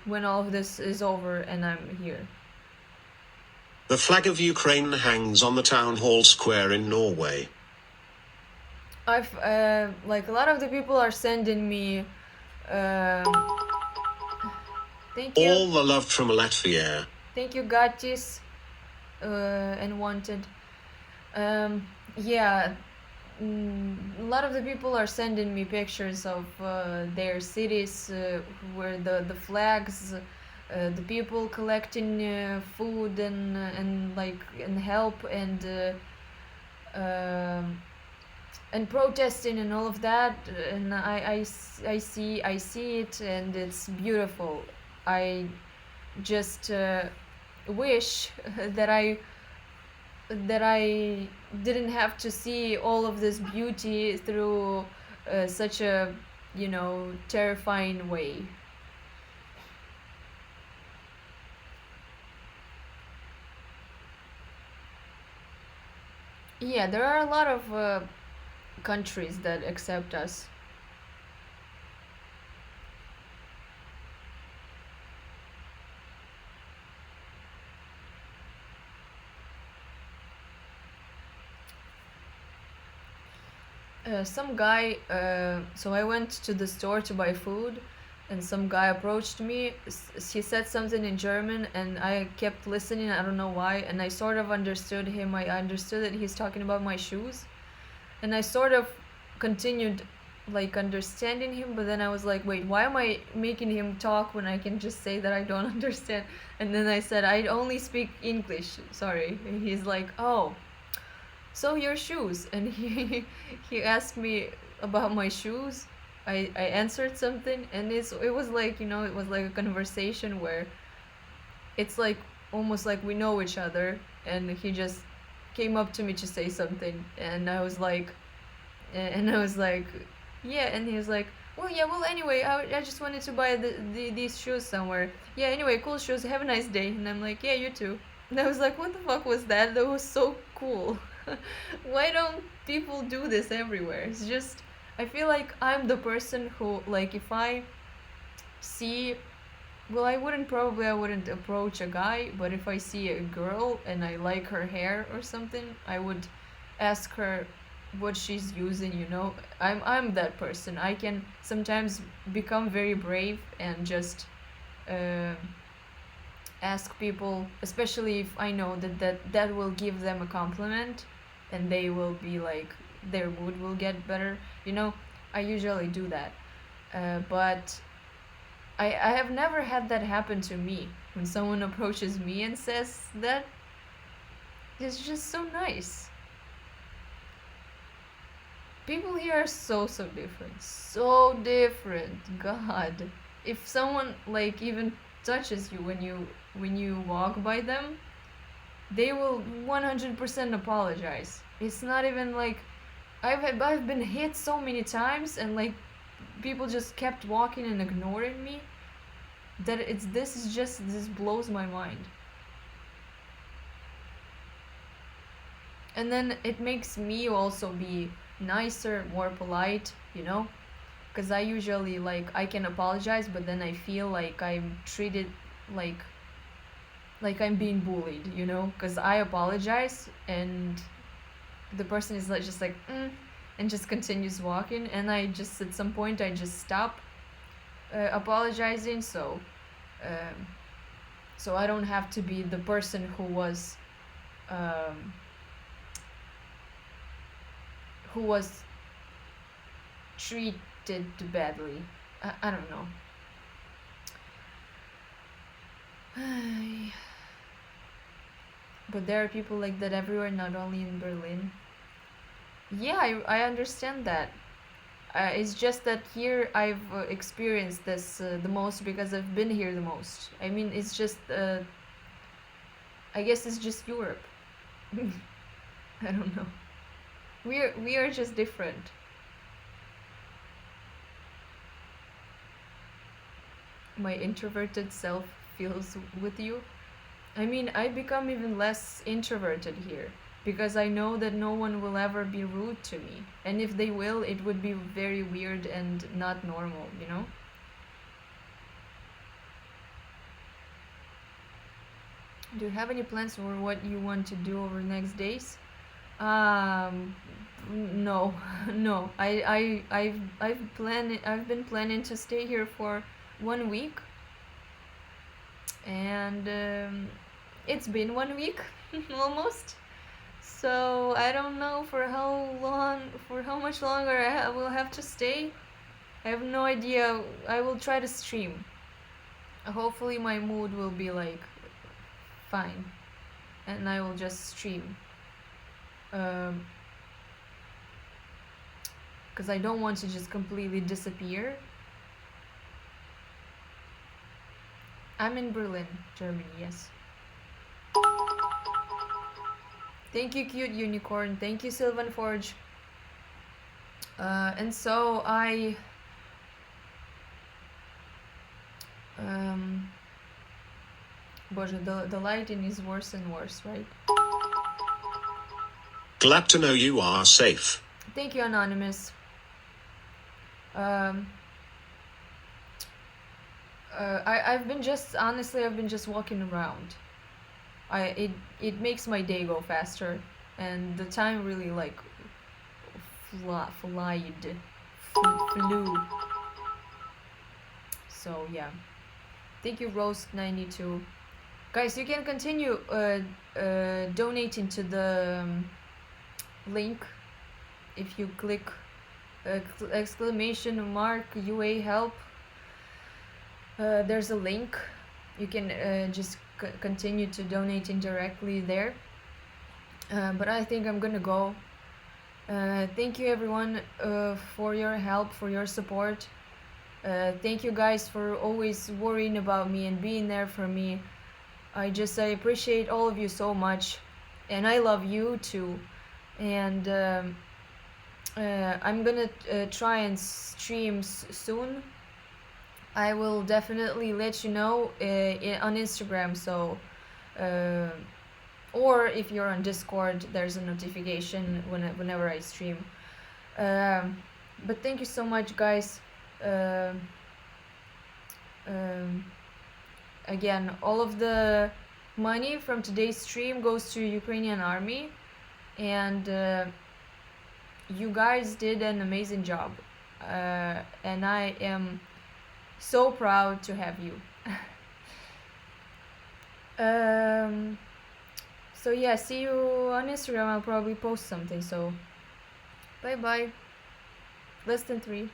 when all of this is over and I'm here. The flag of Ukraine hangs on the town hall square in Norway. I've like a lot of the people are sending me. Thank you. All the love from Latvia. Thank you, Gatis, and Wanted. Yeah, a lot of the people are sending me pictures of their cities where the flags, the people collecting food and like and help and protesting and all of that, and I see it, and it's beautiful. I just wish that I didn't have to see all of this beauty through such a, you know, terrifying way. Yeah, there are a lot of countries that accept us. Some guy, so I went to the store to buy food, and some guy approached me. He said something in German, and I kept listening. I don't know why, and I sort of understood him. I understood that he's talking about my shoes, and I sort of continued like understanding him, but then I was like, wait, why am I making him talk when I can just say that I don't understand? And then I said, I only speak English, sorry. And he's like, oh, so your shoes. And he asked me about my shoes. I answered something, and it was like, you know, it was like a conversation where it's like almost like we know each other, and he just came up to me to say something, and I was like, yeah, and he was like, Well, yeah, well, anyway, I just wanted to buy these shoes somewhere. Yeah, anyway, cool shoes. Have a nice day. And I'm like, yeah, you too. And I was like, what the fuck was that? That was so cool. Why don't people do this everywhere? It's just, I feel like I'm the person who, like, if I see, well, I wouldn't approach a guy, but if I see a girl and I like her hair or something, I would ask her what she's using, you know. I'm that person. I can sometimes become very brave and just uh, ask people, especially if I know that will give them a compliment and they will be like, their mood will get better, you know. I usually do that. But I have never had that happen to me. When someone approaches me and says that, it's just so nice. People here are so different. So different. God. If someone like even touches you when you walk by them, they will 100% apologize. It's not even like I've been hit so many times and like people just kept walking and ignoring me that this blows my mind. And then it makes me also be nicer, more polite, you know? Because I usually, like, I can apologize, but then I feel like I'm treated like I'm being bullied, you know? Because I apologize and the person is like just like and just continues walking, and I just at some point I just stop apologizing, um, so I don't have to be the person um, who was treated badly. I don't know. But there are people like that everywhere, not only in Berlin. Yeah, I understand that. It's just that here I've experienced this the most because I've been here the most. I mean, it's just, I guess it's just Europe. I don't know. We are just different. My introverted self feels with you. I mean, I become even less introverted here because I know that no one will ever be rude to me. And if they will, it would be very weird and not normal, you know? Do you have any plans for what you want to do over the next days? Um, no, no. I've been planning to stay here for 1 week, and it's been 1 week almost. So I don't know for how much longer I will have to stay. I have no idea. I will try to stream. Hopefully my mood will be like fine, and I will just stream. Um, because I don't want to just completely disappear. I'm in Berlin, Germany, yes. Thank you, cute unicorn. Thank you, Sylvan Forge. And so um, Боже, the lighting is worse and worse, right? Glad to know you are safe. Thank you, Anonymous. I've been just honestly I've been just walking around. It makes my day go faster, and the time really like flew. So yeah, thank you, Roast92. Guys, you can continue donating to the link if you click exclamation mark UAhelp. There's a link. You can just continue to donate indirectly there. But I think I'm gonna go. Thank you everyone for your help, for your support. Thank you guys for always worrying about me and being there for me. I appreciate all of you so much, and I love you too. And I'm gonna try and stream soon. I will definitely let you know on Instagram. So, uh, or if you're on Discord, there's a notification whenever I stream. Um, but thank you so much, guys. Um um, Again, all of the money from today's stream goes to Ukrainian Army, and you guys did an amazing job. And I am so proud to have you. um, so yeah, see you on Instagram. I'll probably post something. So bye bye. Less than 3.